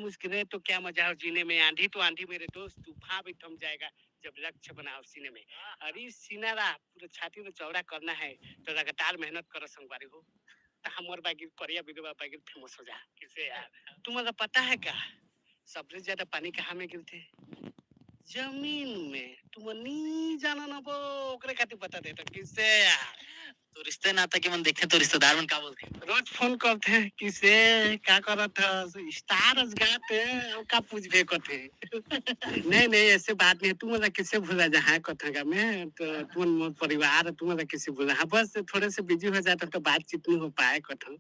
मुस्कुराए तो क्या मजा हो जीने में, आंधी तो आंधी मेरे दोस्त, तूफान भी थम जाएगा जब लक्ष्य बनाओ सीने में। अरे सीना रा पूरा छाती तो चौड़ा करना है तो लगातार मेहनत करो संगवारी हो। तो हमर बागिर करिया विधवा बागिर फेमस हो जा किसे यार। तुम्हारा पता है क्या, सबसे ज्यादा पानी कहाँ में गिरते? जमीन में। तुम नहीं जाना ना वो, ओकरे खातिर बता देता किसे यार। तो रिश्ते नाता के मन देखे तो रिश्तेदार मन का बोलते हैं? रोज फोन करते हैं किसे, क्या करत था, स्टार गाते हैं का पूछ बे करते नहीं नहीं ऐसे बात नहीं है। तुम मतलब किसे भूला जहाँ कथा का मैं तो तुम मोर परिवार तुम मतलब किसे भूला, हाँ बस थोड़े से बिजी हो जाता तो बातचीत नहीं हो पाए कथा।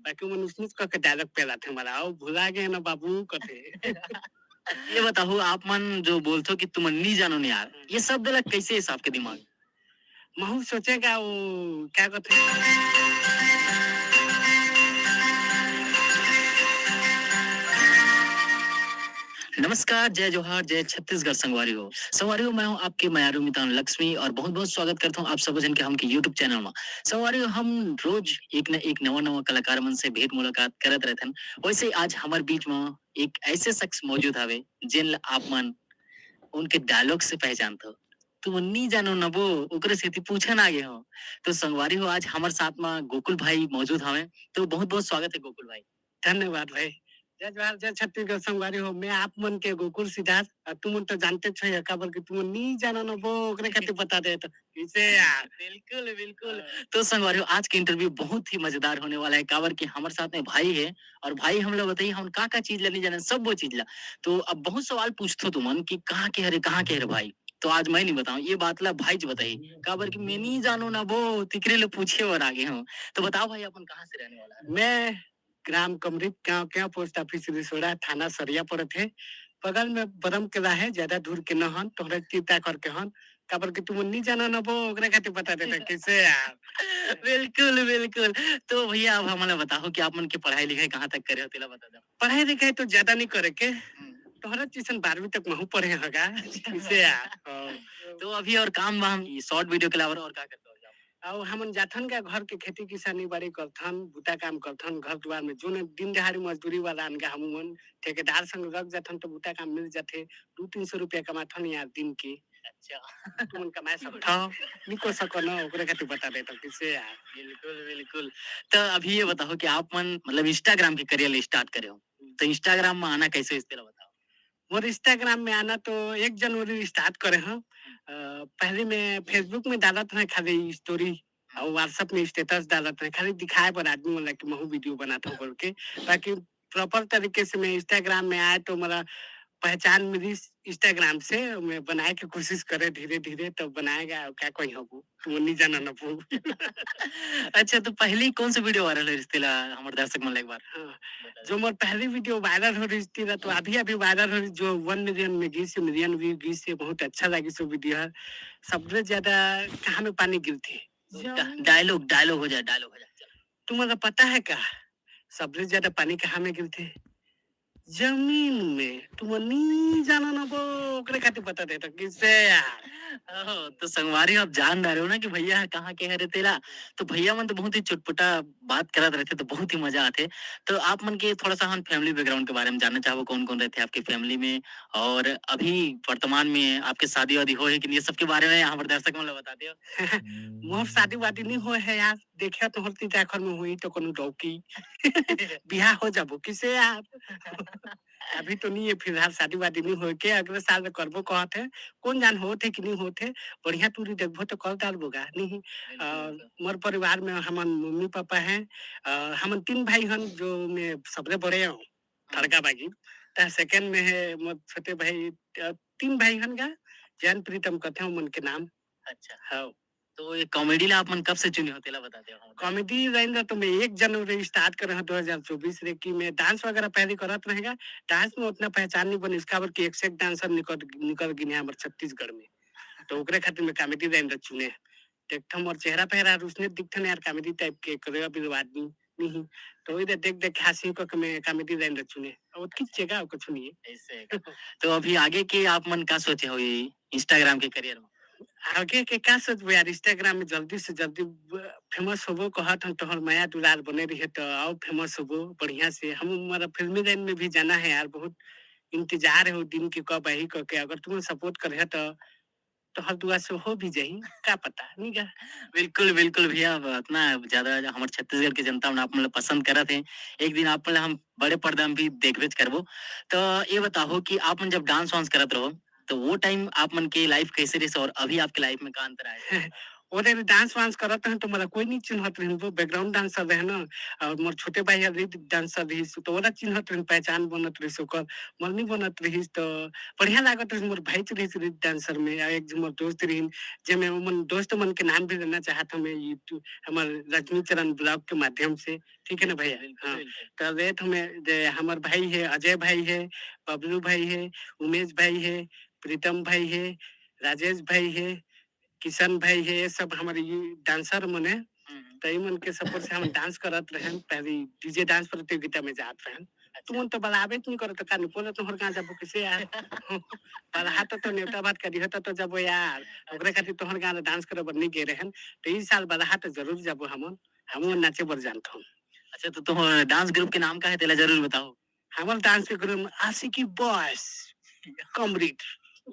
बाकी मन उसने करके डायलॉग पहला थे हमारा, आओ भुला गए ना बाबू कथे। ये बताओ आप मन जो बोलते हो कि तुम नहीं जानो नहीं यार, ये सब दिला कैसे है आपके दिमाग? महू सोचेगा वो क्या कहते हैं। नमस्कार, जय जोहार, जय छत्तीसगढ़ संगवारी हो। संगवारी हो, मैं हूँ आपके मयारू मितान लक्ष्मी और बहुत बहुत स्वागत करता हूँ आप सब जन के हमके यूट्यूब चैनल में। संगवारी हो, हम रोज एक न एक नवा कलाकार मन से भेंट मुलाकात करत रहते हैं। वैसे आज हमारे बीच में एक ऐसे शख्स मौजूद हवे जिन आप मन उनके डायलॉग से पहचानते हो। तुम नहीं जानो न वो ओकरे से पूछन आगे हो। तो संगवारी हो, आज हमारे साथ में गोकुल भाई मौजूद हवे। तो बहुत बहुत स्वागत है गोकुल भाई। धन्यवाद भाई। जय जवाहर जय छत्तीसगढ़ संगवारी हो, मैं आप मन के गोकुल सिद्धार्थ और तुम तो जानते छो काबर कि तुम नहीं जानो ना वो ओकरे खातिर बता दे तो इसे यार। बिल्कुल बिल्कुल। तो संगवारी हो, आज के इंटरव्यू बहुत ही मजेदार होने वाला है काबर कि हमारे साथ में भाई है और भाई हम लोग बताइए हम का चीज ला नहीं जाने सब वो चीज ला। तो अब बहुत सवाल पूछते तुमन कि कहाँ के हरे कहाँ के हरे भाई। तो आज मैं नहीं बताऊं ये बात ला भाई जी बताइए काबर कि मैं नहीं जानो ना वो तिकरे ले पूछे और आगे हूँ। तो बताओ भाई अपन कहाँ से रहने वाला है? मैं ग्राम कमरिक गांव के पोस्ट ऑफिस रिसोड़ा थाना सरिया पड़त है। बगल में बरम किला है, ज्यादा दूर के न हन तोहरे चिंता करके हन काबर कि तुम नहीं जानो ना वो ओकरे खातिर बता देता कैसे यार। बिल्कुल बिल्कुल। तो भैया अब हमें बताओ कि आप मन की पढ़ाई लिखाई कहाँ तक करे हो तेला बता दो। पढ़ाई लिखाई तो ज्यादा नहीं करे के, तोहरा ट्यूशन 12वीं तक महू पढ़े होगा कैसे यार। तो अभी और काम वाम शॉर्ट वीडियो के अलावा और क्या करते हो आप? और हमन जाथन का घर के खेती किसानी बाड़ी करथन, बुता काम करथन, घर द्वार में जो दिन दहाड़ी मजदूरी वाला अनगा हमन ठेकेदार संग रख जाथन तो बुता काम मिल जाथे। 200-300 रुपया कमाथन यार दिन के। अच्छा। तुमन कमाए सकथा निको सको न ओकरे खातिर बता देता किसे यार। बिल्कुल बिल्कुल। तो अभी ये बताओ कि आप मन मतलब इंस्टाग्राम के करियर स्टार्ट करे हो तो इंस्टाग्राम में आना कैसे इसके बताओ। मोर इंस्टाग्राम में आना तो 1 जनवरी स्टार्ट करे हम। पहले मैं फेसबुक में डालत है खाली स्टोरी और व्हाट्सएप में स्टेटस डालत है खाली दिखाए पर आदमी वाला कि महू वीडियो बनाता हूँ बोल के। बाकी प्रॉपर तरीके से मैं इंस्टाग्राम में आए तो मेरा पहचान मिली इंस्टाग्राम से। मैं बनाए की कोशिश करे धीरे धीरे तो बनाएगा क्या कोई हो तुम नहीं जाना ना वो। अच्छा तो पहली कौन सी वीडियो वायरल है रिश्तेला हमारे दर्शक मन एक बार। हाँ, जो मोर पहली वीडियो वायरल हो रही थी ना, तो अभी अभी वायरल हो रही जो 1 मिलियन में गई से मिलियन व्यू गई से बहुत अच्छा लगी सो वीडियो है। सबसे ज्यादा कहाँ में पानी गिरती डायलॉग डायलॉग हो जाए डायलॉग हो जाए। तुम्हारा पता है क्या, सबसे ज्यादा पानी कहाँ में गिरते? जमीन में। तुम नहीं जाना ना वो ओकरे खातिर बता देता किसे यार। ओह, तो संगवारी आप जान रहे हो ना कि भैया कहाँ के हरे तेला। तो भैया मन तो बहुत ही चुटपुटा बात करत रहते तो बहुत ही मजा आते। तो आप मन के थोड़ा सा हम फैमिली बैकग्राउंड के बारे में जानना चाहो कौन कौन रहते आपकी फैमिली में और अभी वर्तमान में आपके शादी वादी हो है कि नहीं, ये सब के बारे में हमारे दर्शक मन बता दियो। मोर शादी वादी नहीं हो है यार, देखा तो होती जाखर में हुई तो कोनो डौकी बियाह हो जाबो किसे यार। अभी तो नहीं है फिलहाल शादी वादी नहीं हो के अगले साल में करबो कहत है। कौन जान होते कि नहीं होते, बढ़िया टूरी देखबो तो कर डालबोगा नहीं। मोर परिवार में हमन मम्मी पापा हैं। हमन 3 भाई हन जो मैं सबसे बड़े हूँ लड़का बागी। सेकंड में है मोर छोटे भाई। 3 भाई हन गा जैन प्रीतम कहते हैं मन के नाम। अच्छा हाँ। तो ये कॉमेडी ला आप मन कब से चुने हो तेला बता दो। कॉमेडी रहेगा तो मैं 1 जनवरी स्टार्ट कर रहा 2024 रे की मैं डांस वगैरह पहले करत रहेगा। डांस में उतना पहचान नहीं बनी इसका कि एक से एक डांसर निकल निकल गिने हमारे छत्तीसगढ़ में। तो ओकरे खातिर मैं कॉमेडी रहेगा चुने। देखथम और चेहरा पहरा उसने दिखथन यार कॉमेडी टाइप के करेगा भी आदमी नहीं। तो इधर देख देख हंसी को कि मैं कॉमेडी रहेगा चुने और किस जगह कुछ नहीं है ऐसे। तो अभी आगे के आप मन का सोचे हो ये इंस्टाग्राम के करियर में? आगे के का सोचबो यार, इंस्टाग्राम में जल्दी से जल्दी फेमस होबो कहत हन, तोहर माया दुलार बने रही तो और फेमस होबो बढ़िया से। हम हमारा फिल्मी लाइन में भी जाना है यार, बहुत इंतजार है वो दिन की कब आई करके। अगर तुम सपोर्ट करे तो हर दुआ से हो भी जाही, का पता नहीं का। बिल्कुल, बिल्कुल भैया, अब इतना ज़्यादा हमारे छत्तीसगढ़ की जनता मन आप मतलब पसंद करत हे। एक दिन आप मतलब हम बड़े पर्दा में भी देखबेच करबो। तो ये बताओ कि आप मन जब डांस वांस करत रहो, तो वो टाइम आप मन के लाइफ कैसे रहिस और अभी आपके लाइफ में का अंतर आए? ओरे डांस वांस करत हैं तो मला कोई नहीं चिन्हत रही, वो बैकग्राउंड डांसर रहे ना। और मोर छोटे भाई हर डांसर रही, तो ओरा चिन्हत रही, पहचान बनत रही ओकर। मोर नहीं बनत रही तो बढ़िया लागत रही। मोर भाई रही डांसर में, और एक जो मोर दोस्त रही, जे मैं मन दोस्त मन के नाम भी लेना चाहत हूं मैं यूट्यूब हमार रजनी चरण ब्लॉग के माध्यम से। ठीक है ना भैया? बिल्कुल, हाँ, बिल्कुल। तो रेट हमें जे हमार भाई है, अजय भाई है, बबलू भाई है, उमेश भाई है, प्रीतम भाई है, राजेश भाई है, किशन भाई है, ये सब हमारे ये डांसर मन है। हुँ, हुँ। तो मन के सपोर्ट से हम डांस करत रहन, पहले डीजे डांस प्रतियोगिता में जात रहन। तुमन तो बलाबे नहीं करत का नहीं बोले तोहर कहां जाबो किसे यार। बलहा तो नेवता बात करी होता तो जाबो यार। ओकरे खातिर तोहर गाना डांस करे बर नहीं गे रहन। तो इस साल बलहा तो जरूर जाबो हमन। हमन नाचे बर जानत हूं। अच्छा, तो तुम डांस ग्रुप के नाम का है तेला ज़रूर बताओ? हमन डांस के गुरु आशिकी बॉयज कमरीट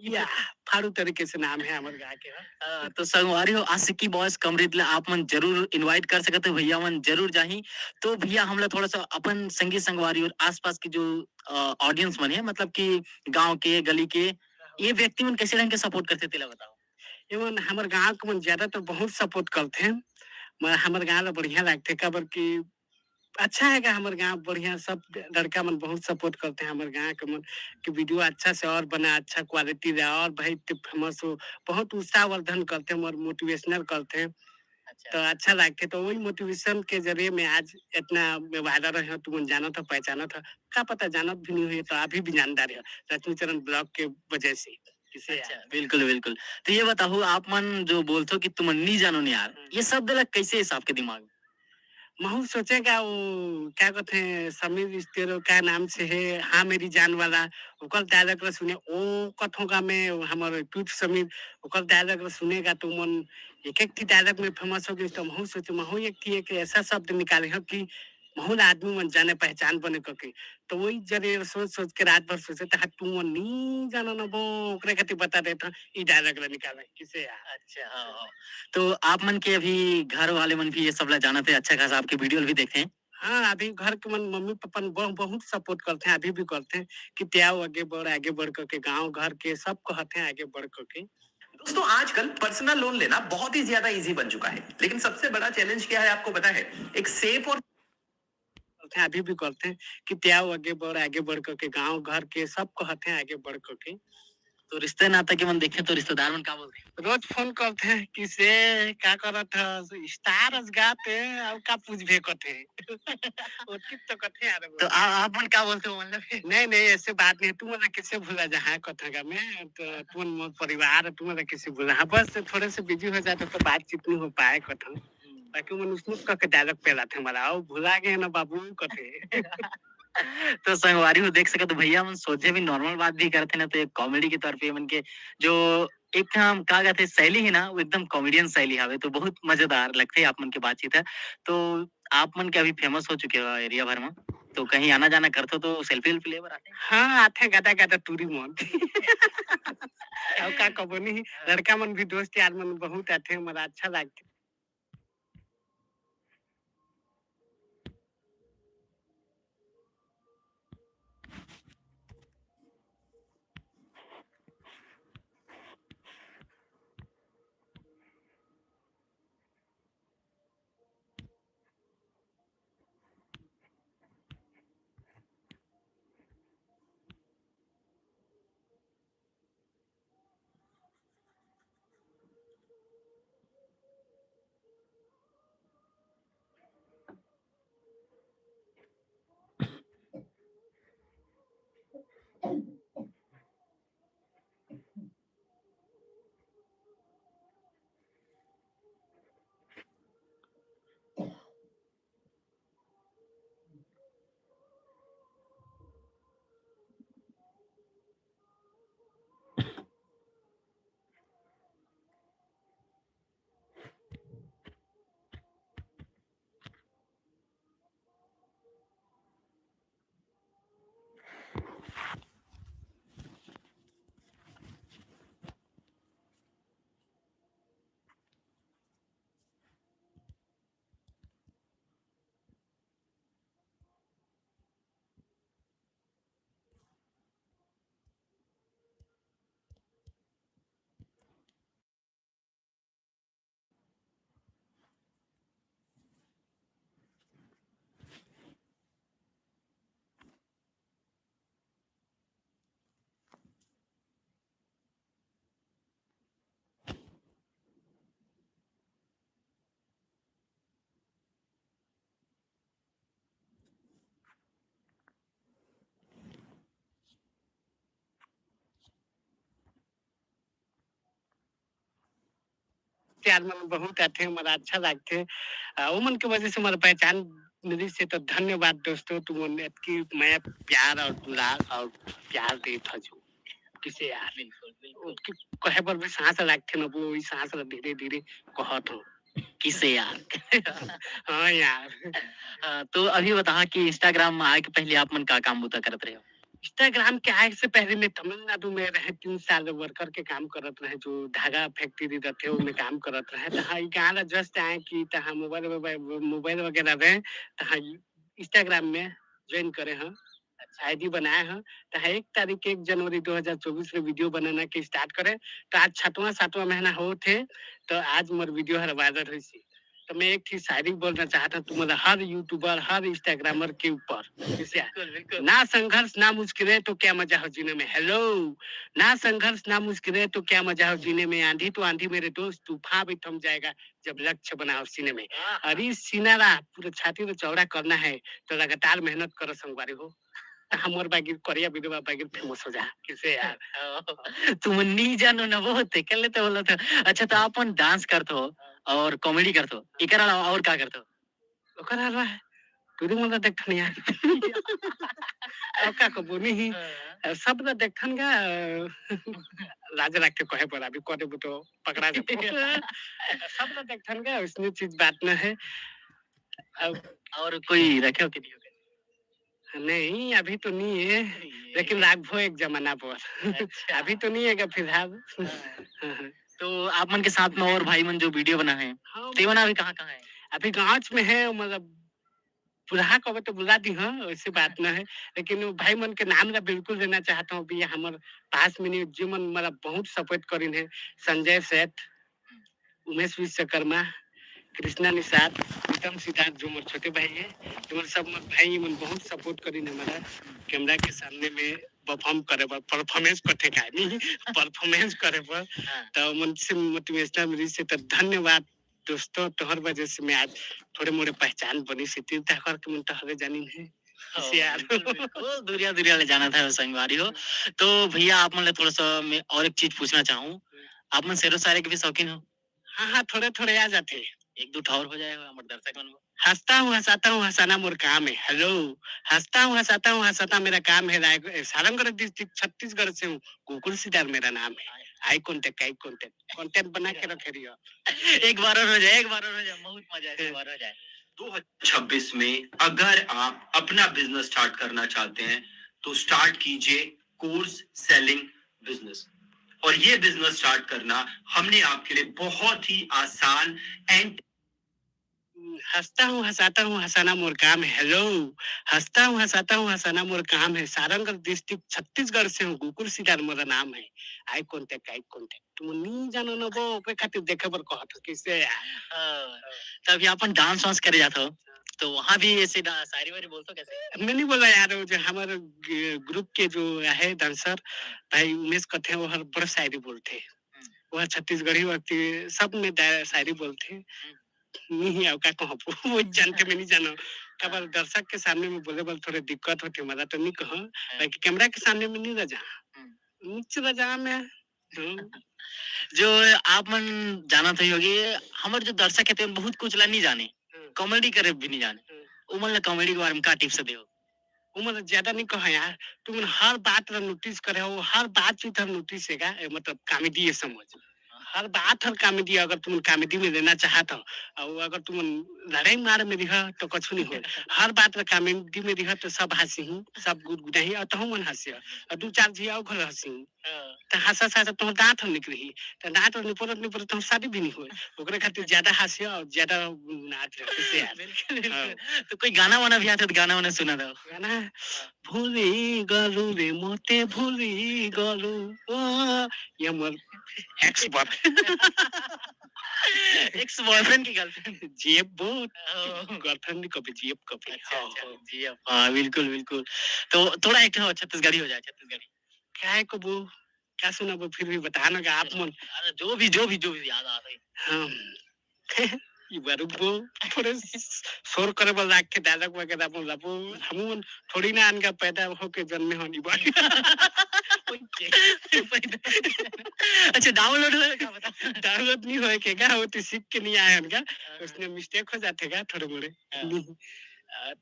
या फाड़ू तरीके से नाम है हमर गा के। तो संगवारी हो आशिकी बॉयज कमरीत ला आप मन जरूर इनवाइट कर सकते हो, भैया मन जरूर जाही। तो भैया हमला थोड़ा सा अपन संगीत संगवारी और आसपास की जो ऑडियंस मन है, मतलब कि गांव के गली के ये व्यक्ति मन कैसे ढंग के सपोर्ट करते तेला बताओ? एमन हमर गाँव के मन ज्यादा तो बहुत सपोर्ट करथे। हमर गाँव ला बढ़िया लागथे, काबर की अच्छा हैगा हमर गाँव बढ़िया। सब लड़का मन बहुत सपोर्ट करते हैं हमर गाँव के मन कि वीडियो अच्छा से और बना, अच्छा क्वालिटी रहा और भाई ते फेमस हो। बहुत उत्साहवर्धन करते हैं और मोटिवेशनल करते हैं। तो अच्छा। अच्छा लगते, तो वही मोटिवेशन के जरिए मैं आज इतना मैं वायरल रहे, तुम जाना था पहचाना था। क्या पता जानत भी नहीं हुई तो अभी भी जानदार है रत्नचरण ब्लॉग के वजह से। किसे अच्छा, बिल्कुल, बिल्कुल। तो ये बताओ आप मन जो बोलते हो कि तुम नहीं जानो नहीं यार, ये शब्द ला कैसे हिसाब के दिमाग में? महू सोचेगा वो क्या कहते हैं समीर रिश्तेरो क्या नाम से है, हाँ मेरी जान वाला। ओकर डायलॉग ला सुने ओ कथोगा में हमारे ट्वीट समीर ओकर डायलॉग ला सुनेगा तो मन एक एक थी डायलॉग में फेमस हो गई। तो महू सोचे महू एक थी एक ऐसा शब्द निकाले हो कि महू ला आदमी मन जाने पहचान बने करके। तो वही जरे सोच सोच के रात भर सोचे था तू मन नहीं जानो ना वो ओकरे खातिर बता देता ई डायलॉग ला निकाले किसे यार। अच्छा, हाँ, हाँ। तो आप मन के अभी घर वाले मन भी ये सब ला जानत है, अच्छा खासा आपके वीडियो भी देखते हैं? हाँ, अभी घर के मन मम्मी पापा न बहुत सपोर्ट करते हैं, अभी भी करते हैं कि त्याओ आगे बढ़ करके गाँव घर के सब कहते हैं आगे बढ़ करके। दोस्तों आजकल पर्सनल लोन लेना बहुत ही ज्यादा इजी बन चुका है, लेकिन सबसे बड़ा चैलेंज क्या है आपको पता है? एक सेफ और करते हैं, अभी भी करते हैं कि त्याओ आगे बढ़ करके गाँव घर के सब कहते हैं आगे बढ़ करके। तो रिश्ते नाते के मन देखे तो रिश्तेदार मन का बोलते हैं? रोज फोन करते हैं किसे क्या करत है स्टार गाते और का पूछबे करते ओती तो कथे यार तो आप मन का बोलते हो मतलब? नहीं नहीं ऐसे बात नहीं। तू मतलब किसे भूला जहाँ कथेगा मैं तो तू मोर परिवार तू मतलब किसे भूला। हाँ, बस थोड़े से बिजी हो जाते तो बातचीत नहीं हो पाए कथन। बाकी मन उसमें करके डायलॉग पे लाते हमारा ओ भुला गए ना बाबू कथे। तो संगवारी हो देख सके तो भैया मन सोचे भी नॉर्मल बात भी करते ना, तो एक कॉमेडी के तौर पे मन के जो एक हम का कहते शैली है ना, वो एकदम कॉमेडियन शैली हवे, तो बहुत मजेदार लगते है आप मन की बातचीत है। तो आप मन के अभी फेमस हो चुके हो एरिया भर में, तो कहीं आना जाना करते हो तो सेल्फी वेल्फी ले बर आते हैं? हाँ आते गाता गाता टूरी मन। और का कबो नहीं लड़का मन भी दोस्त यार मन बहुत आते हमारा अच्छा लगता। प्यार मन बहुत आते हमारा अच्छा लगते उमन की वजह से हमारा पहचान मेरी से तो धन्यवाद दोस्तों तुम की मैं प्यार और दुलार और प्यार दे था जो किसे यार उसकी कहे पर भी सांस लगते ना वो सांस धीरे धीरे कहत हो किसे यार हाँ यार तो अभी बता कि इंस्टाग्राम में आए के पहले आप मन का काम बुता करत रहे हो? इंस्टाग्राम के आए से पहले मैं तमिलनाडु में रहे 3 साल वर्कर के काम करत रहे जो धागा फैक्ट्री रहते उसमें काम करत रहे तहाँ गाना जस्ट आए कि तहाँ मोबाइल वगैरह रहे तहाँ इंस्टाग्राम में ज्वाइन करे हैं आईडी बनाए हैं तहाँ 1 तारीख 1 जनवरी 2024 में वीडियो बनाना के स्टार्ट करे तो आज 6वां महीना हो थे तो आज मोर वीडियो हर वायरल हुई सी तो मैं एक थी शायरी बोलना चाहता हूँ तुम्हारा हर यूट्यूबर हर इंस्टाग्रामर के ऊपर ना संघर्ष ना मुश्किलें तो क्या मजा हो जीने में हेलो ना संघर्ष ना मुश्किलें तो क्या मजा हो जीने में आंधी तो आंधी मेरे दोस्त तूफान भी थम जाएगा जब लक्ष्य बना हो सीने में अरे सीनारा पूरा छाती में चौड़ा करना है तो लगातार मेहनत करो संगवारी हो हमार बागिर कोरिया वीडियो बागिर फेमस हो जा किसे यार तुम नहीं जानो ना बहुत कर लेते बोला था। अच्छा तो अपन डांस करते हो और कॉमेडी करते हो इकर अलावा और क्या करते हो? ओकर हलवा तू मोला देखथन यार का कबो नहीं सब ना देखथन गा लाज लाग के कहे पर अभी कोटे बुतो पकड़ा के सब ना देखथन गा उसने चीज बात ना है और कोई रखे हो कि नहीं हो? नहीं अभी तो नहीं है लेकिन लागभो एक जमाना पर अच्छा। अभी तो नहीं है फिलहाल तो आप मन के साथ में और भाई मन जो वीडियो बना है हाँ, ते बना अभी कहाँ है? अभी गाँव में है मतलब बुढ़ा कब तो बुला दी हाँ वैसे बात ना है लेकिन वो भाई मन के नाम ला बिल्कुल देना चाहता हूँ भैया हमारे पास में नहीं जो मन मतलब बहुत सपोर्ट करीन है संजय सेठ उमेश विश्वकर्मा कृष्णा निषाद उत्तम सिद्धार्थ जो मोर छोटे भाई है तो सब मोर भाई मन बहुत सपोर्ट करीन हमारा कैमरा के सामने में परफॉर्म करे पर परफॉर्मेंस करते का नहीं परफॉर्मेंस करे पर तो मन से मोटिवेशनल मिली से तो धन्यवाद दोस्तों तोहर वजह से मैं आज थोड़े मोड़े पहचान बनी से तीर तहर के मन तोहरे जानी है यार दुरिया दुरिया ले जाना था संगवारी हो। तो भैया आप मन ले थोड़ा सा मैं और एक चीज पूछना चाहूँ आप मन शेरो शायरी के भी शौकीन हो? हाँ थोड़े थोड़े आ जाते हैं एक दो ठौर हो जाएगा हमारे दर्शक मन को। हंसता हूँ हंसाता हूँ हंसाना मोर काम है हेलो हंसता हूँ हंसाता मेरा काम है सारंगढ़ डिस्ट्रिक्ट छत्तीसगढ़ से हूँ गोकुल सिदार मेरा नाम है आई कांटेक्ट बना के रखे रहियो एक बार और हो जाए बहुत मजा है एक बार हो जाए। 2026 में अगर आप अपना बिजनेस स्टार्ट करना चाहते हैं तो स्टार्ट कीजिए कोर्स सेलिंग बिजनेस और ये बिजनेस स्टार्ट करना हमने आपके लिए बहुत ही आसान एंड हंसता हूँ हंसाना मोर काम है हेलो हंसता हूँ हंसाना मोर काम है सारंगढ़ डिस्ट्रिक्ट छत्तीसगढ़ से हूँ गोकुल सिदार मेरा नाम है आई कांटेक्ट तुम नहीं जानो ना वो ओकरे खातिर देखे पर कहत किसे यार तब अपन डांस वांस करे जाता हो तो वहाँ भी ऐसे शायरी वायरी बोलते कैसे? मैं नहीं बोला यार वो जो हमारे ग्रुप के जो है डांसर भाई उमेश कथे वो हर बड़ा शायरी बोलते वह छत्तीसगढ़ी व्यक्ति सब में शायरी बोलते नहीं है क्या कहूँ वो जानते मैं नहीं जाना कब दर्शक के सामने में बोले बोल थोड़े दिक्कत होती हमारा तो नहीं कहो बाकी कैमरा के सामने में नहीं रजा नीचे रजा में जो आप मन जाना तो होगी हमारे जो दर्शक है बहुत कुछ ला नहीं जाने कॉमेडी करे भी नहीं जाने उमन कॉमेडी के बारे में क्या टिप्स दे उमर ज्यादा नहीं कहो यार तुम हर बात नोटिस करे हो हर बात चीज नोटिस है मतलब कॉमेडी है समझ हर बात हर कॉमेडी अगर तुम कॉमेडी में लेना चाहते हो और अगर तुम लड़ाई मार में रह तो कुछ नहीं हो हर बात कॉमेडी में रह तो सब हंसी सब गुदगुदाही और तो मन हंसी और 2-4 झिया घर हंसी तो हंसा हंसा तो दांत निकली तो दांत निपरत तो शादी भी नहीं हुए ओकरे खातिर ज्यादा हंसी और ज्यादा नाच रहे यार तो कोई गाना वाना भी आता तो गाना वाना सुना दो गाना भूली गलू रे मोते भूली गलू ये मोर एक्स बॉयफ्रेंड की गर्लफ्रेंड जेब बहुत गर्लफ्रेंड कभी जेब कभी जी हाँ बिल्कुल बिल्कुल तो थोड़ा एक छत्तीसगढ़ी हो जाए छत्तीसगढ़ी क्या है कबू क्या सुना वो फिर भी बताना का आप मन अरे जो भी याद आ रही हाँ ये बारू वो थोड़े शोर करे वाला के डायलॉग वगैरह बोला वो हम थोड़ी ना अनका पैदा होके जन्मे होनी बाकी अच्छा डाउनलोड होए का बता। डाउनलोड नहीं होए के का वो तो सीख के नहीं आए उनका उसने मिस्टेक हो जाते का थोड़े मोड़े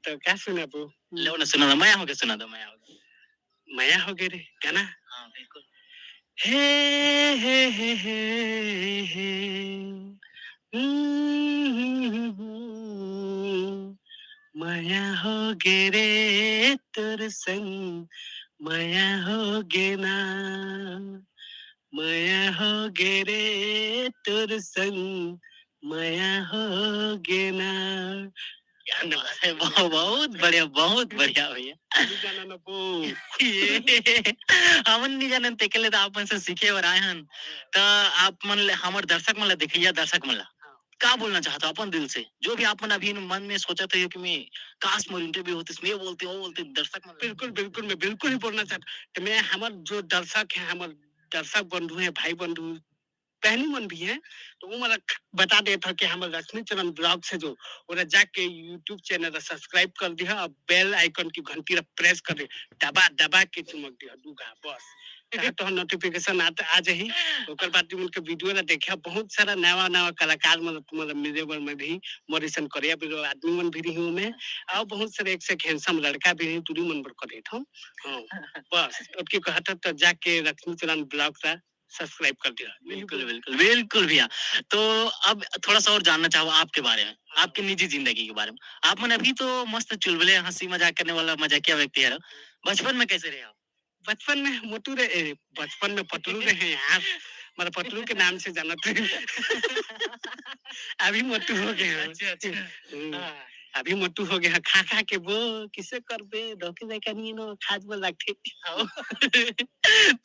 तो क्या सुना वो लो ना सुना दो मैं हो के सुना दो मैं हो माया हो गए रे गाना हां बिल्कुल हे हे हे हे हे माया हो गे रे तोर संग माया हो गे ना माया हो गे रे तोर संग माया हो गे ना क्या बात है बहुत बढ़िया भैया नहीं जाना ना वो ये हमन नहीं जानन तेकले तो आप मन से सीखे बर आए हन त आप मन ले हमर दर्शक मन ला देखिया दर्शक मन ला का बोलना चाहता अपन दिल से जो भी आप मन अभी मन में सोचा था कि मैं काश मोर इंटरव्यू होती इसमें ये बोलते वो बोलते दर्शक मन बिल्कुल बिल्कुल मैं बिल्कुल ही बोलना चाहता तो मैं हमार जो दर्शक है हमार दर्शक बंधु है भाई बंधु पहली मन भी है तो वो मतलब बता देता कि हमारे लक्ष्मी चरण ब्लॉग से जो उन्हें जाके यूट्यूब चैनल सब्सक्राइब कर दिया और बेल आइकन की घंटी प्रेस कर दे दबा दबा के चुमक दिया दूगा बस तो नोटिफिकेशन आता आ जाही ओकर बाद उनके वीडियो ला देखा बहुत सारा नवा नवा कलाकार मतलब मेरे बर में भी मोरिसन करिया भी आदमी मन भी रही में और बहुत सारे एक से हैंडसम लड़का भी रही दूरी मन बर करे था हां बस उसके कहता तो जाके लक्ष्मी चरण ब्लॉग का सब्सक्राइब कर दिया बिल्कुल बिल्कुल बिल्कुल भैया तो अब थोड़ा सा और जानना चाहूँ आपके बारे में आपकी निजी जिंदगी के बारे में आप मन अभी तो मस्त चुलबुले हंसी मजाक करने वाला मजाकिया व्यक्ति है बचपन में कैसे रहे आप बचपन में मोटू रहे बचपन में पतलू रहे यार मतलब पतलू के नाम से जाना थे अभी मोटू हो गए हैं। अच्छा अच्छा हम्म, अभी मोटू हो गया खा खा के वो किसे कर बे धोखे देखा नहीं नो खाज में लगते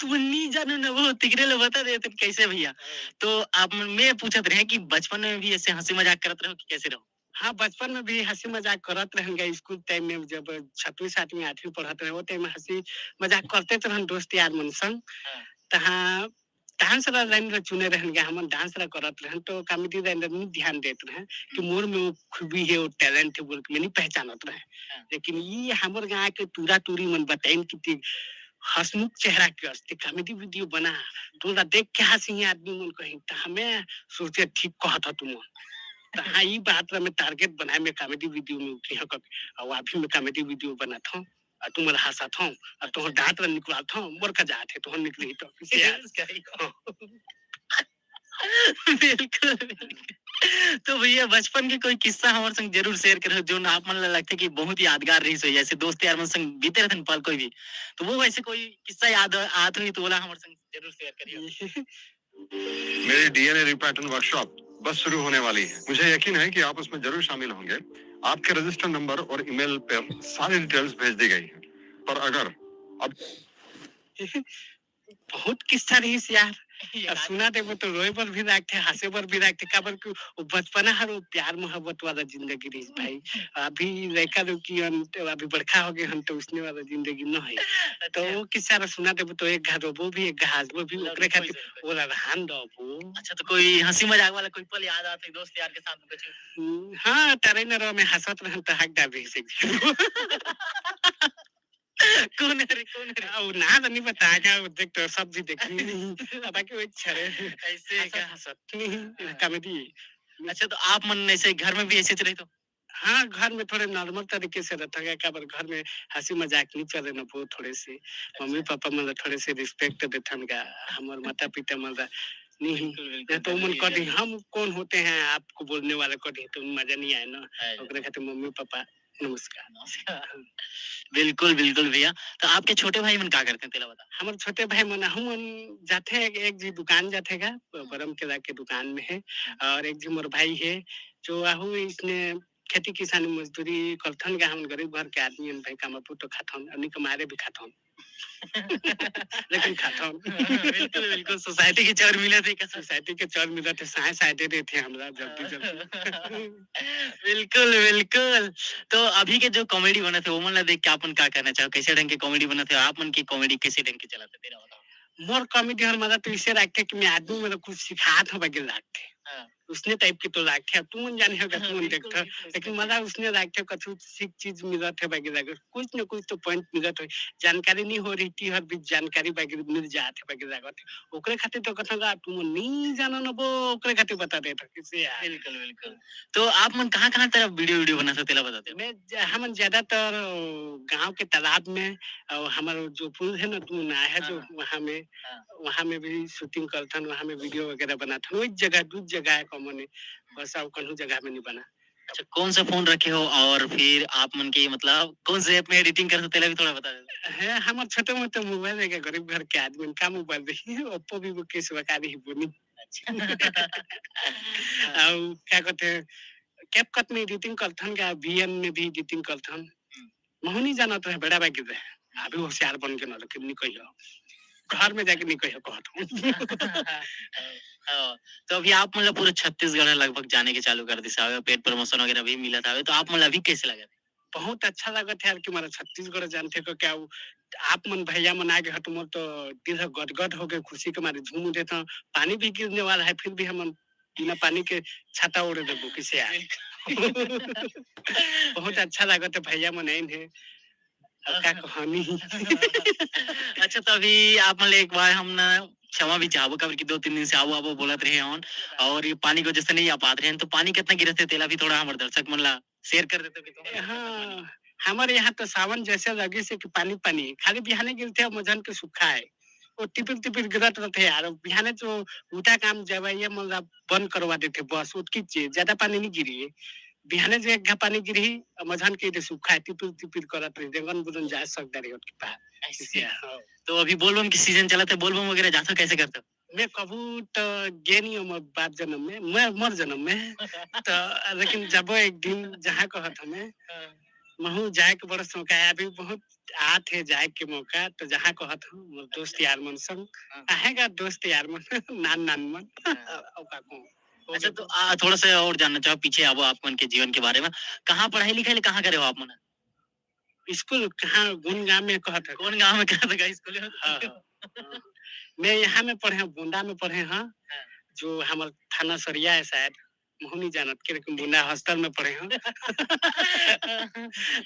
तू नहीं जानो ना वो तिगरे लोग बता देते कैसे भैया तो आप मैं पूछत रहे कि बचपन में भी ऐसे हंसी मजाक करत रहो कि कैसे रहो हाँ बचपन में भी हंसी मजाक करत रहेंगे स्कूल टाइम में जब छठवीं सातवीं आठवीं पढ़ते रहे वो टाइम में हंसी मजाक करते तो रहन दोस्त यार मन संग तहाँ डांस ला लाइन ला चुने रहेंगे हम डांस ला करत रहन तो कॉमेडी लाइन ला नहीं ध्यान देते रहे कि मोर में वो खूबी है वो टैलेंट है बोल के मैं नहीं पहचानत रहे लेकिन ये हमर गाँव के तूरा तूरी मन बताइन कि हसमुख चेहरा के अस्ते कॉमेडी वीडियो बना तोरा देख के हंसी आदमी मन कहीं तो हमें सोचे ठीक कहता तुम हाँ ये बात मैं टारगेट बनाए मैं कॉमेडी वीडियो में उठी हूँ और अभी मैं कॉमेडी वीडियो बनाता हूँ और तुम हंसा था और तुम दांत निकला था मोर का जाते तो निकली तो बिल्कुल तो भैया बचपन के कोई किस्सा हमारे संग जरूर शेयर करो जो ना आप मन लगता कि बहुत यादगार रही सो जैसे दोस्त यार मन संग बीते रहते पल कोई भी तो वो वैसे कोई किस्सा याद आत हुई तो बोला हमारे संग जरूर शेयर करिए मेरी डीएनए रिपैटर्न वर्कशॉप बस शुरू होने वाली है मुझे यकीन है कि आप उसमें जरूर शामिल होंगे आपके रजिस्टर नंबर और ईमेल पर सारी डिटेल्स भेज दी गई है पर अगर अब बहुत किस्सा रही यार और सुना दे वो तो रोए पर भी रखते हंसे पर भी रखते काबर कि वो बचपना हर वो प्यार मोहब्बत वाला जिंदगी रही भाई अभी लड़का की अभी बड़का हो गए हम तो उसने वाला जिंदगी न है तो वो किस्सा सुना दे तो एक घर वो भी एक घास वो भी ओकरे खातिर वो रहन दो वो अच्छा तो कोई हंसी मजाक वाला कोई पल याद आता है दोस्त यार के साथ में कुछ हाँ तारे न रो में हंसत रहन तो हक डाबी से कौन है कौन है वो ना नहीं बताएगा वो देख तो सब्जी देखनी अब बाकी वो छरे ऐसे क्या हंसत कॉमेडी अच्छा तो आप मन ऐसे घर में भी ऐसे रहे तो हाँ घर में थोड़े नॉर्मल तरीके से रहता है क्या घर में हंसी मजाक नहीं चले ना वो थोड़े से मम्मी पापा मतलब थोड़े से रिस्पेक्ट देते हैं हमारे माता पिता मतलब नहीं तो मन कभी हम कौन होते हैं आपको बोलने वाले कभी तो मजा नहीं आए ना ओकरे खातिर मम्मी पापा नमस्कार बिल्कुल बिल्कुल भैया तो आपके छोटे भाई मन क्या करते हैं तेरा बता हमारे छोटे भाई मन हम जाते हैं एक जी दुकान जाते हैं बरम केला के दुकान में है और एक जी मोर भाई है जो आहू इसने खेती किसानी मजदूरी करथन का हम गरीब घर के आदमी भाई कमापू तो खाथन अन्य कमारे भी खाथन लेकिन खाथन बिल्कुल बिल्कुल सोसाइटी के चौर मिले थे क्या सोसाइटी के चौर मिला थे साए दे रहे थे हमरा जल्दी जल्दी बिल्कुल बिल्कुल तो अभी के जो कॉमेडी बने थे वो मन देख के आपन क्या कहना चाहो कैसे ढंग के कॉमेडी बने थे आप मन की कॉमेडी कैसे ढंग के चलाते तेरा बताओ मोर कॉमेडी हर मजा तो इसे रखते कि मैं आदमी मतलब कुछ सिखात हो बगे लगते उसने टाइप की तो लाखे तुम जाने होगा तुम देखता लेकिन मजा उसने लाखे कछु सीख चीज मिलत है बाकी लगे कुछ न कुछ तो पॉइंट मिलत है जानकारी नहीं हो रही थी हर बीच जानकारी बाकी मिल जात है बाकी लागत ओकरे खातिर तो कथंगा तुम नहीं जानो न वो ओकरे खातिर बता दे तो किसे यार बिल्कुल बिल्कुल। तो आप मन कहाँ तरफ वीडियो वीडियो बनाते तेला बताते हो? हम ज्यादातर गांव के तालाब में और हमारा जो पुल है ना तुम ना है जो हाँ। वहाँ में भी शूटिंग करथन वहाँ में वीडियो वगैरह बनाथन वही जगह दूध जगह है कॉमन है बस और कहीं जगह में नहीं बना अच्छा कौन सा फोन रखे हो और फिर आप मन के मतलब कौन से ऐप में एडिटिंग करते तेला भी थोड़ा बता दो। है हमारे छोटे मोटे मोबाइल है गरीब घर के आदमी का मोबाइल देखिए ओप्पो वीवो के सिवा का नहीं बोनी और क्या कहते हैं कैपकट में एडिटिंग करथन का वीएन में भी एडिटिंग करथन महोनी जाना तो है बड़ा बाकी है अभी होशियार बन के ना लेकिन नहीं कहियो घर में जाके नहीं कहियो कहत तो अभी आप मतलब पूरे छत्तीसगढ़ लगभग जाने के चालू कर दिशा पेड प्रमोशन वगैरह भी मिला था तो आप मतलब अभी कैसे लगा बहुत अच्छा लगा था यार कि हमारा छत्तीसगढ़ जानते को क्या आप मन भैया मन आगे हट मोर तो दिल गदगद हो गए खुशी के मारे झूम उठे था पानी भी गिरने वाला है फिर भी हम बिना पानी के छाता ओढ़े देबो किसे यार बहुत अच्छा लगा था भैया मन आइन है क्या कहानी अच्छा तो अभी आप मतलब एक बार हम ना क्षमा भी चाहबो कबर की 2-3 दिन से आवो बोलत रहे हन और ये पानी को जैसे नहीं आ पात रहे हैं तो पानी कितना गिरते तेला भी थोड़ा हमारे दर्शक मन ला शेयर कर देते तो हाँ हमारे यहाँ तो सावन जैसे लगे से कि पानी पानी खाली बिहाने गिरते हैं मजन के सूखा है वो टिपिर टिपिर गिरत रहते यार बिहाने जो उठा काम जब ये मतलब बंद करवा देते बस उतकी चीज ज्यादा पानी नहीं गिरी है बिहाने जो एक पानी गिरी मझन के सूखा है टिपिर टिपिर करत रही जंगन बुदन जा सकता रही उसके पास तो अभी बोलबम की सीजन चला था बोलबम वगैरह जाता कैसे करते मैं कबू तो गे नहीं हूँ बाप जन्म में मैं मर जन्म में तो लेकिन जब एक दिन जहाँ कहत हमें महू जाए के बड़ा शौक है अभी बहुत आत है जाए के मौका तो जहाँ कहत हूँ दोस्त यार मन संग आएगा दोस्त यार मन नान मन औका को अच्छा तो थोड़ा सा और जानना चाहो पीछे आवो आप मन के जीवन के बारे में कहाँ पढ़ाई लिखाई कहाँ करे हो आप मन स्कूल कहाँ गुन गाँव में कहत है कौन गाँव में कहा था स्कूल मैं यहाँ में पढ़े बुंडा में पढ़े हाँ जो हमारे थाना सरिया है शायद मोहनी जानत के लेकिन बुंडा हॉस्टल में पढ़े हैं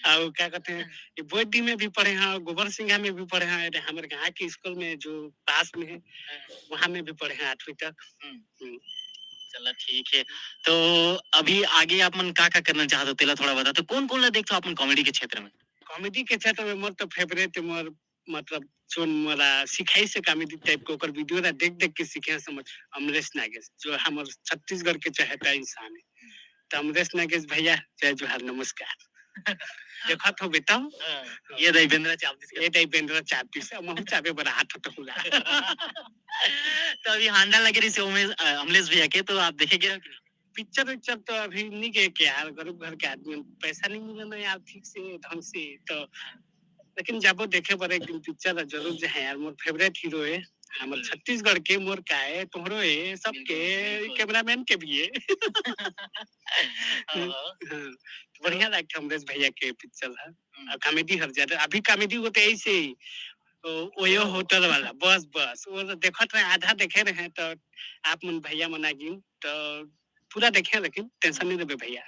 और क्या कहते हैं बोडी में भी पढ़े हैं गोबर सिंघा में भी पढ़े हैं हमारे गाँव के स्कूल में जो पास में है वहाँ में भी पढ़े हैं 8वीं तक चला ठीक है तो अभी आगे आप मन का करना चाहते हो तेला थोड़ा बता तो कौन देखते हो आप कॉमेडी के क्षेत्र में कॉमेडी के क्षेत्र में मोर तो फेवरेट है मोर मतलब जोन मोला सिखाई से कॉमेडी टाइप को कर वीडियो ला देख के सीखे समझ अमरेश नागेश जो हमारे छत्तीसगढ़ के चहेता इंसान है तो अमरेश नागेश भैया जय जोहार नमस्कार देखा तो बेटा ये देवेंद्र चापीस महू चापे बड़ा हाथ तो हुआ तो अभी हांडा लगे रही से अमलेश भैया के तो आप देखेंगे पिक्चर तो अभी नहीं गए क्या यार गरीब घर के आदमी पैसा नहीं मिला ना यार ठीक से ढंग से तो लेकिन जब देखे पर एक दिन पिक्चर जरूर जो है यार मोर फेवरेट हीरो है हमारे छत्तीसगढ़ के मोर का है तोहरो है सबके कैमरामैन के भी है बढ़िया लगता है अमरेश भैया के पिक्चर है कॉमेडी हर ज्यादा अभी कॉमेडी होते ऐसे ही ओयो होटल वाला बस वो देखत रहे आधा देखे रहे तो आप मन भैया मना गिन तो पूरा देखे लेकिन टेंशन नहीं लेबे भैया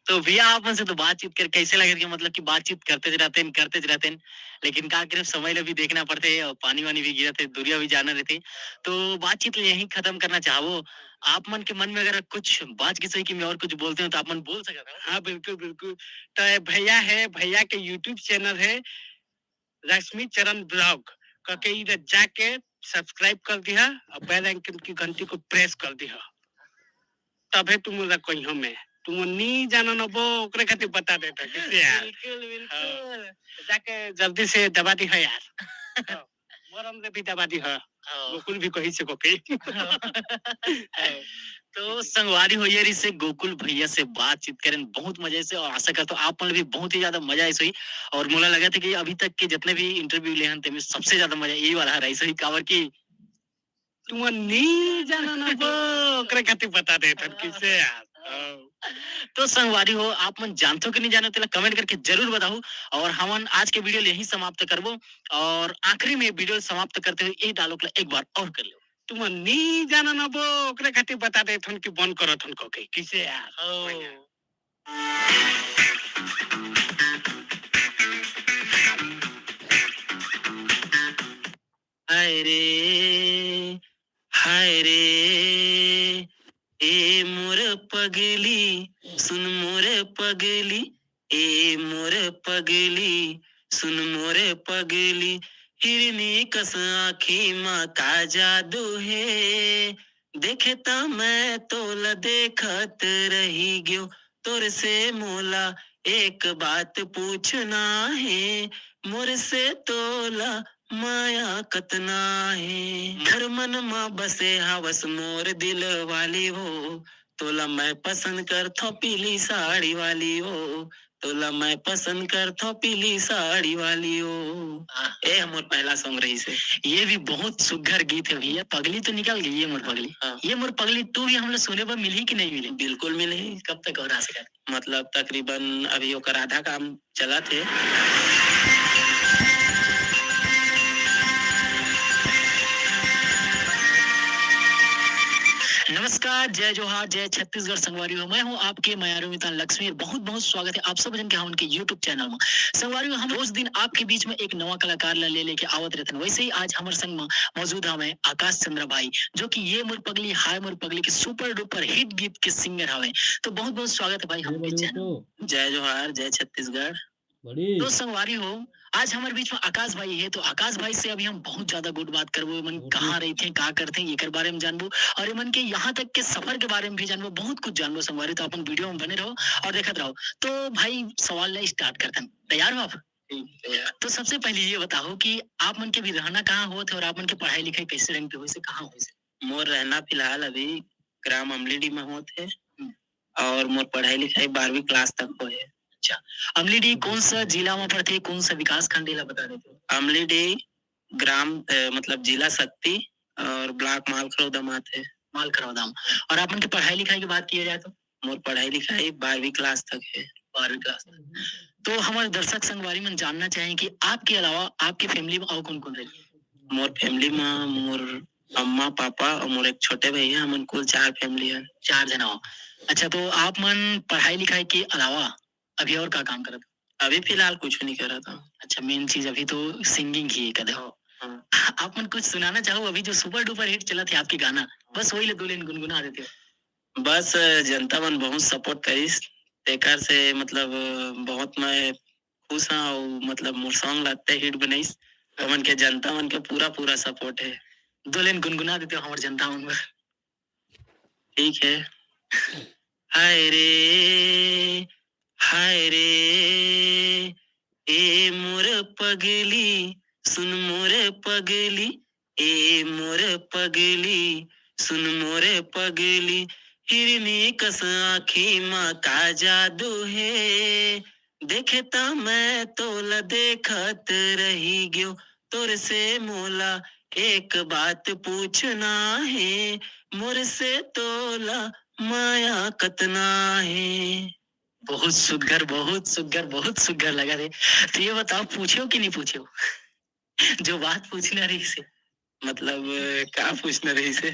तो भैया आप से तो बातचीत कर कैसे लगे कि मतलब कि बातचीत करते रहते हैं लेकिन का करे समय भी देखना पड़ते है और पानी वानी भी गिरा थे दूरिया भी जाना रहते तो बातचीत यही खत्म करना चाहो आप मन के मन में अगर कुछ बात की सही कि मैं और कुछ बोलते हो तो आप मन बोल सकते हाँ बिल्कुल तो भैया है भैया के यूट्यूब चैनल है लक्ष्मी चरण ब्लॉग करके इधर जाके सब्सक्राइब कर दिया और बेल आइकन की घंटी को प्रेस कर दिया तबे तुम कहीं में तुम नहीं जानो न वो ओकरे खातिर बता देता किसे यार बिल्कुल जाके जल्दी से दबा दी है यार मोरम से भी दबा दी है गोकुल भी कहीं से कोके तो संगवारी हो यार इससे गोकुल भैया से बातचीत करें बहुत मजे से और आशा करता हूँ आप मन भी बहुत ही ज्यादा मजा आई सही और मुझे लगा था कि अभी तक के जितने भी इंटरव्यू ले हैं सबसे ज्यादा मजा यही वाला रहा सही कावर की तुम नहीं जाना ना वो ओकरे खातिर बता देता किसे यार तो संगवारी हो आप मन जानते हो कि नहीं जानो तो कमेंट करके जरूर बताओ और हम आज के वीडियो यही समाप्त करबो और आखिरी में वीडियो समाप्त करते हुए यही डायलॉग एक बार और कर लो तुम नहीं जाना ना वो ओकरे खातिर बता दे थन कि बंद करो थन को के किसे यार हाय रे हाय रे ए मोर पगली सुन मोर पगली ए मोर पगली सुन मोर पगली हिरनी कस आँखी माँ का जादू है देखता मैं तोला देखत रही गयो तोर से मोला एक बात पूछना है मोर से तोला माया कतना है मोर मन मा बसे हवस मोर दिल वाली हो तोला मैं पसंद करथो पीली साड़ी वाली हो तोला मैं पसंद करथो पीली साड़ी वाली हो ए हमर पहला सॉन्ग रही से ये भी बहुत सुघर गीत है भैया पगली तो निकल गई ये मोर पगली ये मोर पगली तू भी हम लोग सुने पर मिली कि नहीं मिली बिल्कुल मिली कब तक और आ सका मतलब तकरीबन अभी ओकर आधा काम चला थे नमस्कार जय जोहार जय छत्तीसगढ़ संगवारी हो मैं हूं आपके मयारू मितान लक्ष्मी बहुत बहुत स्वागत है आप सब जन के हम उनके YouTube चैनल में संगवारी हम रोज दिन आपके बीच में एक नवा कलाकार ला ले लेके आवत रहते हैं वैसे ही आज हमारे संग में मौजूद हमें आकाश चंद्र भाई जो कि ये मोर पगली हाय मोर पगली के सुपर डुपर हिट गीत के सिंगर हवे तो बहुत स्वागत है भाई हमारे चैनल जय जोहार जय छत्तीसगढ़ तो संगवारी हो आज हमारे बीच में आकाश भाई है तो आकाश भाई से अभी हम बहुत ज्यादा गुड बात करबो मन कहाँ रही थे का करते हैं ये बारे में जानबो और मन के यहाँ तक के सफर के बारे में भी जानबो बहुत कुछ जानबो संगवारी तो अपन वीडियो में बने रहो और देखते रहो तो भाई सवाल ले स्टार्ट करते हैं तैयार हो आप तो सबसे पहले ये बताओ कि आप मन के भी रहना कहाँ हो थे और आप मन के पढ़ाई लिखाई कैसे रंग पे हुई से कहाँ हुई से मोर रहना फिलहाल अभी ग्राम अमलीडी में होते और मोर पढ़ाई लिखाई 12वीं क्लास तक हुए अच्छा अमलीडी कौन सा जिला में पड़ते कौन सा विकास खंड ला बता देते हो अमलीडी ग्राम मतलब जिला शक्ति और ब्लॉक मालखरौदा माते मालखरौदा और आप उनकी पढ़ाई लिखाई की बात किया जाए तो मोर पढ़ाई लिखाई 12वीं क्लास तक है 12वीं क्लास तक तो हमारे दर्शक संगवारी में जानना चाहें कि आपके अलावा आपकी फैमिली में और कौन कौन रहती है मोर फैमिली में मोर अम्मा पापा और मोर एक छोटे भैया हम कुल 4 फैमिली है 4 जना हो अच्छा तो आप मन पढ़ाई लिखाई के अलावा अभी और क्या काम कर रहा अभी फिलहाल कुछ नहीं कर रहा था अच्छा मेन चीज अभी तो सिंगिंग ही कदे हो आप मन कुछ सुनाना चाहो अभी जो सुपर डुपर हिट चला थे आपकी गाना बस वही ले 2 लाइन गुनगुना देते हो बस जनता मन बहुत सपोर्ट करिस तेकर से मतलब बहुत मैं खुश हूं और मतलब मोर सॉन्ग लगते हिट बनाइस तो मन के जनता मन के पूरा सपोर्ट है 2 लाइन गुनगुना देते हो हमारे जनता मन ठीक है हाय रे ए मोर पगली सुन मोर पगली ए मोर पगली सुन मोर पगली हिरनी कस आँखी माँ का जादू है देखता मैं तोला देखत रही गयो तोर से मोला एक बात पूछना है मोर से तोला माया कतना है बहुत सुग्घर लगा रे तो ये बताओ पूछो कि नहीं पूछो जो बात पूछना रही से मतलब क्या पूछना रही से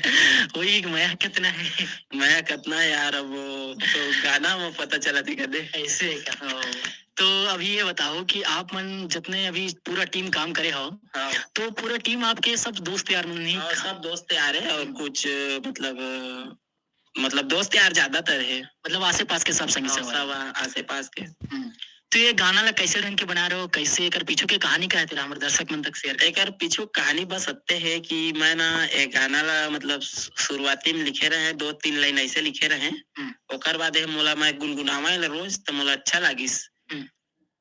वही माया कितना है यार अब वो तो गाना में पता चला थी कदे ऐसे क्या तो अभी ये बताओ कि आप मन जितने अभी पूरा टीम काम करे हो तो पूरा टीम आपके सब दोस्त यार नहीं सब दोस्त यार है और कुछ मतलब दोस्त यार ज्यादातर है मतलब आसे पास के सब संगी सब आसे पास के तो ये गाना ला कैसे ढंग के बना रहे हो कैसे एक पीछू की कहानी क्या है तेरा हमारे दर्शक मन तक शेयर एक पीछू कहानी बस सत्य है कि मैं ना एक गाना ला मतलब शुरुआती में लिखे रहे 2-3 लाइन ऐसे लिखे रहे ओकर बाद मोला मैं गुनगुनावा रोज तो मोला अच्छा लागिस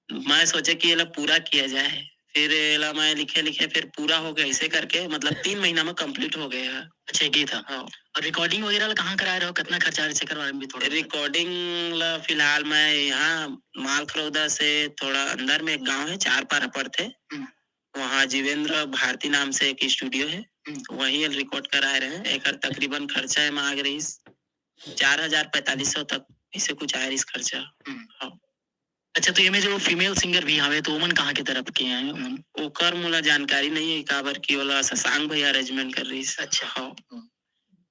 मैं सोचे कि ये पूरा किया जाए फिर एला मैं लिखे फिर पूरा हो गया ऐसे करके मतलब 3 महीना में कंप्लीट हो गया अच्छा गीत था और रिकॉर्डिंग वगैरह कहाँ कराए रहो कितना खर्चा करवा भी थोड़ा रिकॉर्डिंग ला फिलहाल मैं यहाँ मालखरौदा से थोड़ा अंदर में एक गांव है 4 पारा पर थे वहाँ जीवेंद्र भारती नाम से एक स्टूडियो है वही रिकॉर्ड कराए रहे एक तकरीबन खर्चा है मांग रही 4,000-4,500 तक ऐसे कुछ आया इस खर्चा अच्छा, तो ये में जो फीमेल सिंगर भी आवे तो ओमन कहाँ के तरफ के हैं ओमन? ओकर मोला जानकारी नहीं है काबर की ओला शशांक भैया अरेंजमेंट कर रही है। अच्छा। हाँ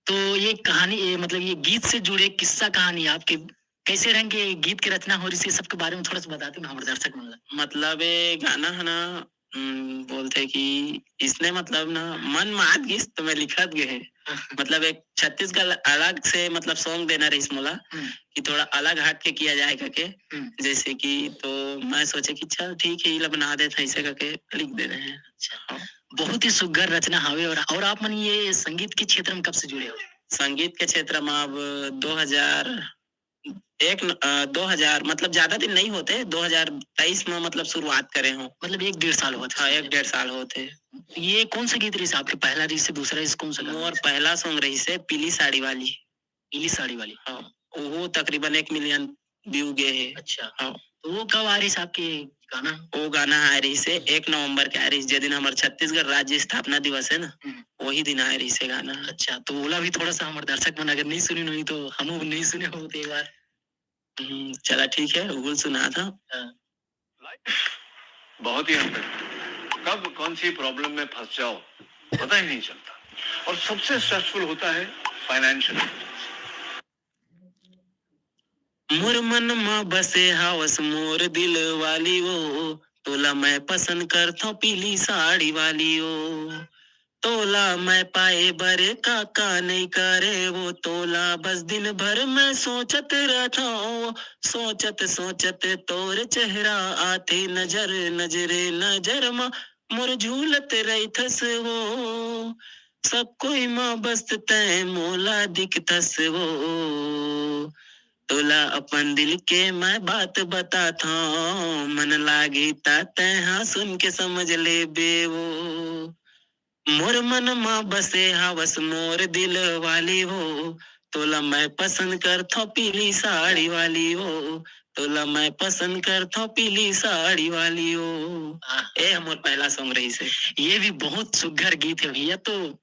तो ये कहानी ये मतलब ये गीत से जुड़े किस्सा कहानी आपके कैसे रंग के गीत की रचना हो रही है सबके बारे में थोड़ा सा बताते ना हमारे दर्शक मतलब ये गाना है ना बोलते कि इसने मतलब ना मन मात गिस तो मैं लिखत गए है मतलब एक छत्तीसगढ़ अलग से मतलब सॉन्ग देना रही मोला कि थोड़ा अलग हट के किया जाए करके जैसे कि तो मैं सोचे कि चल ठीक है ये बना देते ऐसे करके लिख दे रहे हैं। अच्छा बहुत ही सुघर रचना हवे और आप मन ये संगीत के क्षेत्र में कब से जुड़े हो? संगीत के क्षेत्र में अब 2000 मतलब ज्यादा दिन नहीं होते 2023 में मतलब शुरुआत करे हो मतलब 1-1.5 साल हुआ था। हाँ 1-1.5 साल होते। ये कौन सा गीत रही से आपके पहला रही से दूसरा रही से कौन सा गाना? और पहला सॉन्ग रही से पीली साड़ी वाली। पीली साड़ी वाली हाँ वो तकरीबन 1 मिलियन व्यू गए है। अच्छा हाँ तो वो कब आ रही से आपके गाना? वो गाना आ रही से 1 नवंबर के आ रही जिस दिन हमारे छत्तीसगढ़ राज्य स्थापना दिवस है ना वही दिन आ रही से गाना। अच्छा तो बोला भी थोड़ा सा हमारे दर्शक मन अगर नहीं सुनी नहीं तो हम नहीं सुने हो तो एक बार चला ठीक है गूगल सुना था। बहुत ही अनप्रेडिक्टेबल, कब कौन सी प्रॉब्लम में फंस जाओ पता ही नहीं चलता और सबसे स्ट्रेसफुल होता है फाइनेंशियल। मोर मन में बसे हावस मोर दिल वाली वो तोला मैं पसंद करता पीली साड़ी वाली ओ तोला मैं पाए बर काका नहीं करे वो तोला बस दिन भर मैं सोचत रहता हूँ सोचत सोचत तोर चेहरा आते नजर नजरे नजर मा मोर झूलत रही थस वो सब कोई माँ बस्त तय मोला दिखतस वो तोला अपन दिल के मैं बात बताता हूँ मन लागी ता हाँ सुन के समझ ले बेवो मोर मन माँ बसे हावस मोर दिल वाली हो तोला मैं पसंद करता पीली साड़ी वाली हो तोला मैं पसंद करता पीली साड़ी वाली हो। ए हमार पहला सॉन्ग रही से। ये भी बहुत सुघर गीत है भैया। तो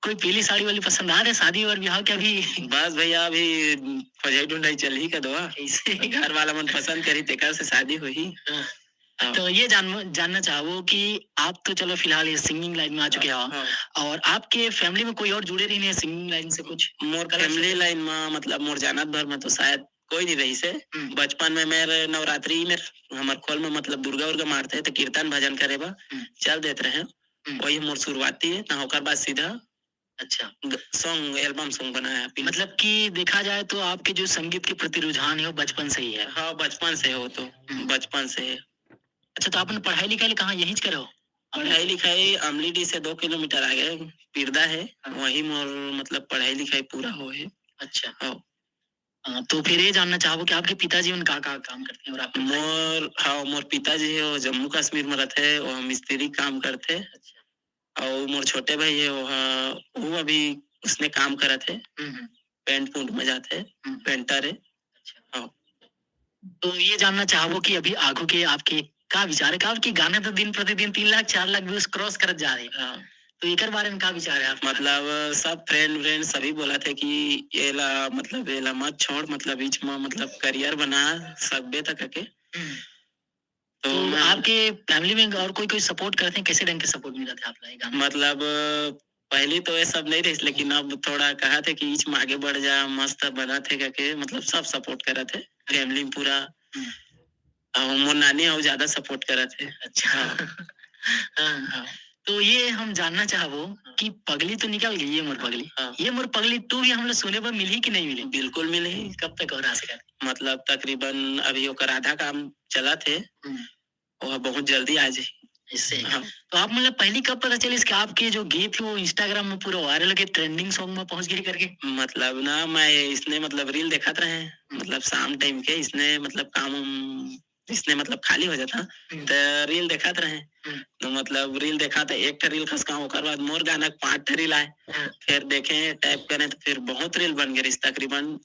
कोई पीली साड़ी वाली पसंद आ रहे शादी और ब्याह के अभी? बस भैया अभी फजाई ढूंढाई चल ही का दवा ऐसे घर वाला मन पसंद करी तेकर से शादी हुई। तो ये जानना चाहो कि आप तो चलो फिलहाल ये सिंगिंग लाइन में आ चुके हो और आपके फैमिली में कोई और जुड़े रही नहीं है सिंगिंग लाइन से कुछ? मोर फैमिली लाइन में मतलब मोर जानत भर में तो शायद कोई नहीं रही से। बचपन में मेरे नवरात्रि में हमार खोल में मतलब दुर्गा उर्गा मारते तो कीर्तन भजन करे बा चल देते रहे वही मोर शुरुआती है ना होकर बाद सीधा अच्छा सॉन्ग एल्बम सॉन्ग बनाया। मतलब कि देखा जाए तो आपके जो संगीत के प्रति रुझान है वो बचपन से ही है? हाँ बचपन से हो तो बचपन से है। अच्छा तो आपने पढ़ाई लिखाई कहाँ यहीं करे हो? पढ़ाई लिखाई अमलीडी से 2 किलोमीटर आगे पिरदा है वही मोर मतलब पढ़ाई लिखाई पूरा हो है। अच्छा तो फिर ये जानना चाहो कि आपके पिताजी उन का काम करते हैं और आप? मोर पिताजी है वो जम्मू कश्मीर में रहते हैं वो मिस्त्री काम करते। अच्छा और मोर छोटे भाई है वो अभी उसने काम करा थे पेंट पूंट में जाते पेंटर है। अच्छा तो ये जानना चाहो कि अभी आगू के आपके का विचार है कि गाने तो दिन प्रतिदिन 3 लाख 4 लाख व्यूज क्रॉस करत जा रहे हैं तो एक बारे में क्या विचार है आप? मतलब सब फ्रेंड सभी बोला थे कि ये ला मतलब ये ला मत छोड़ मतलब बीच में मतलब करियर बना सकबे तक के। तो आपके फैमिली में और कोई सपोर्ट करते हैं? कैसे ढंग के सपोर्ट मिला था आप? मतलब पहले तो ये सब नहीं रही लेकिन अब थोड़ा कहा थे कि बीच में आगे बढ़ जा मस्त बना थे करके मतलब सब सपोर्ट करा थे फैमिली में पूरा। मोर नानी और ज्यादा सपोर्ट करा थे। अच्छा तो ये हम जानना चाहो कि पगली तो निकल गई ये मोर पगली तू भी हम लोग सुने पर मिली कि नहीं मिली? बिल्कुल मिली। कब तक हो रहा है? मतलब तकरीबन अभी ओकर आधा काम चला थे वो बहुत जल्दी आ जाए इससे। तो आप मतलब पहली कब पता चली इसके आपके जो गीत वो इंस्टाग्राम में पूरा वायरल के ट्रेंडिंग सॉन्ग में पहुंच गई करके? मतलब ना मैं इसने मतलब रील देखत रहे मतलब शाम टाइम के इसने मतलब काम इसने मतलब खाली हो जाता तो रील देखत रहे तो मतलब रील देखा तो एक रील खसका होकर बाद मोर गाना 5 रील आए फिर देखे टाइप करें तो फिर बहुत रील बन गई तकरीबन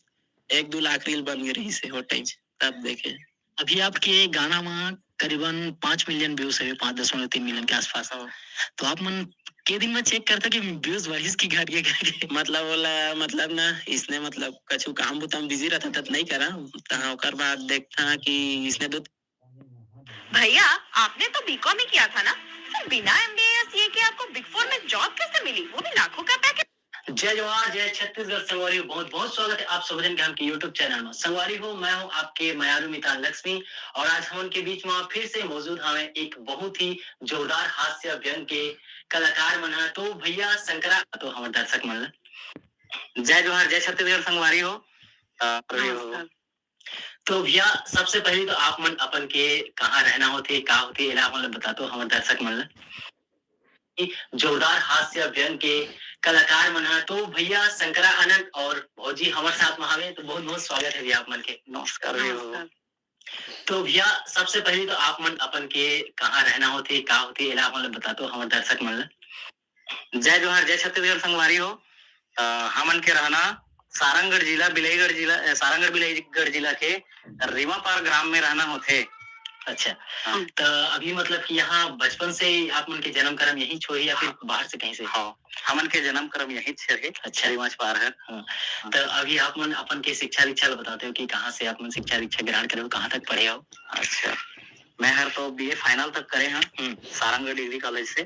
1-2 लाख रील बन गई से हो टाइम तब देखे। अभी आपके गाना में करीबन 5 मिलियन व्यूज है 5.3 मिलियन के आसपास। तो आप मन के दिन में चेक करते कि व्यूज बढ़िस की घट गए? मतलब बोला मतलब ना इसने मतलब कछु काम बुताम बिजी रहता तब नहीं करा ओकर बाद देखता कि इसने भैया आपने तो बीकॉम ही किया था ना, फिर बिना एमबीए या सीए के आपको बिग फोर में जॉब कैसे मिली, वो भी लाखों का पैकेज। जय जवाहर जय छत्तीसगढ़ संगवारी हो, बहुत बहुत स्वागत है आप सब जन के हमके यूट्यूब चैनल में। संगवारी हो, मैं हूं आपके मयारू मितान लक्ष्मी और आज हम उनके बीच में फिर से मौजूद हमें एक बहुत ही जोरदार हास्य व्यंग के कलाकार मन है। तो भैया शंकरा तो हमारे दर्शक मन जय जवाहर जय छत्तीसगढ़ संगवारी हो। तो भैया सबसे पहले तो आप मन अपन के कहाँ रहना होते का होते एला मन बता दो हमारे दर्शक मन जोरदार हास्य व्यंग के कलाकार मन है। तो भैया शंकरा आनंद और भौजी हमारे साथ में हवे, तो बहुत बहुत स्वागत है भैया आप मन के। नमस्कार भैया। तो भैया सबसे पहले तो आप मन अपन के कहाँ रहना होते का होते एला मन बता दो हमारे दर्शक मन। जय जवाहर जय छत्तीसगढ़ संगवारी हो। हमन के रहना सारंगढ़ जिला बिलाईगढ़ जिला के रीमापार ग्राम में रहना होते। अच्छा तो अभी मतलब कि यहाँ बचपन से आप मन के जन्म कर्म यही छोड़ी या फिर बाहर से कहीं से? हाँ, हमन के जन्म कर्म यही छे। अच्छा रीमापार है। हाँ। तो अभी आप मन अपन के शिक्षा दीक्षा बताते हो कि कहाँ से आप मन शिक्षा दीक्षा ग्रहण करे हो, कहाँ तक पढ़े हो? अच्छा मैं हर तो बीए फाइनल तक करे हैं सारंगढ़ डिग्री कॉलेज से।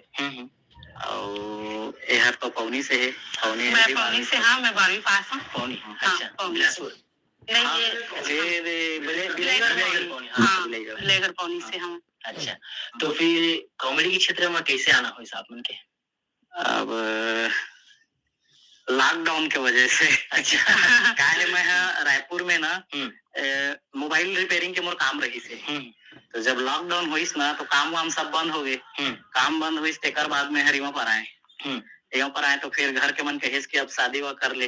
और ये हर तो पौनी से है। मैं पौनी से, हाँ मैं 12वीं पास हूँ। पौनी, अच्छा बिलासपुर बिलाईगढ़ पौनी से हम। अच्छा तो फिर कॉमेडी के क्षेत्र में कैसे आना हुआ आप मन के? अब लॉकडाउन के वजह से। अच्छा काहे मैं रायपुर में ना मोबाइल रिपेयरिंग के मोर काम रही से। तो जब लॉकडाउन हुईस ना तो काम वाम सब बंद हो गए। काम बंद हुईस तेकर बाद में हरिमा पर आए। यहाँ पर आए तो फिर घर के मन कहे कि अब शादी वा कर ले।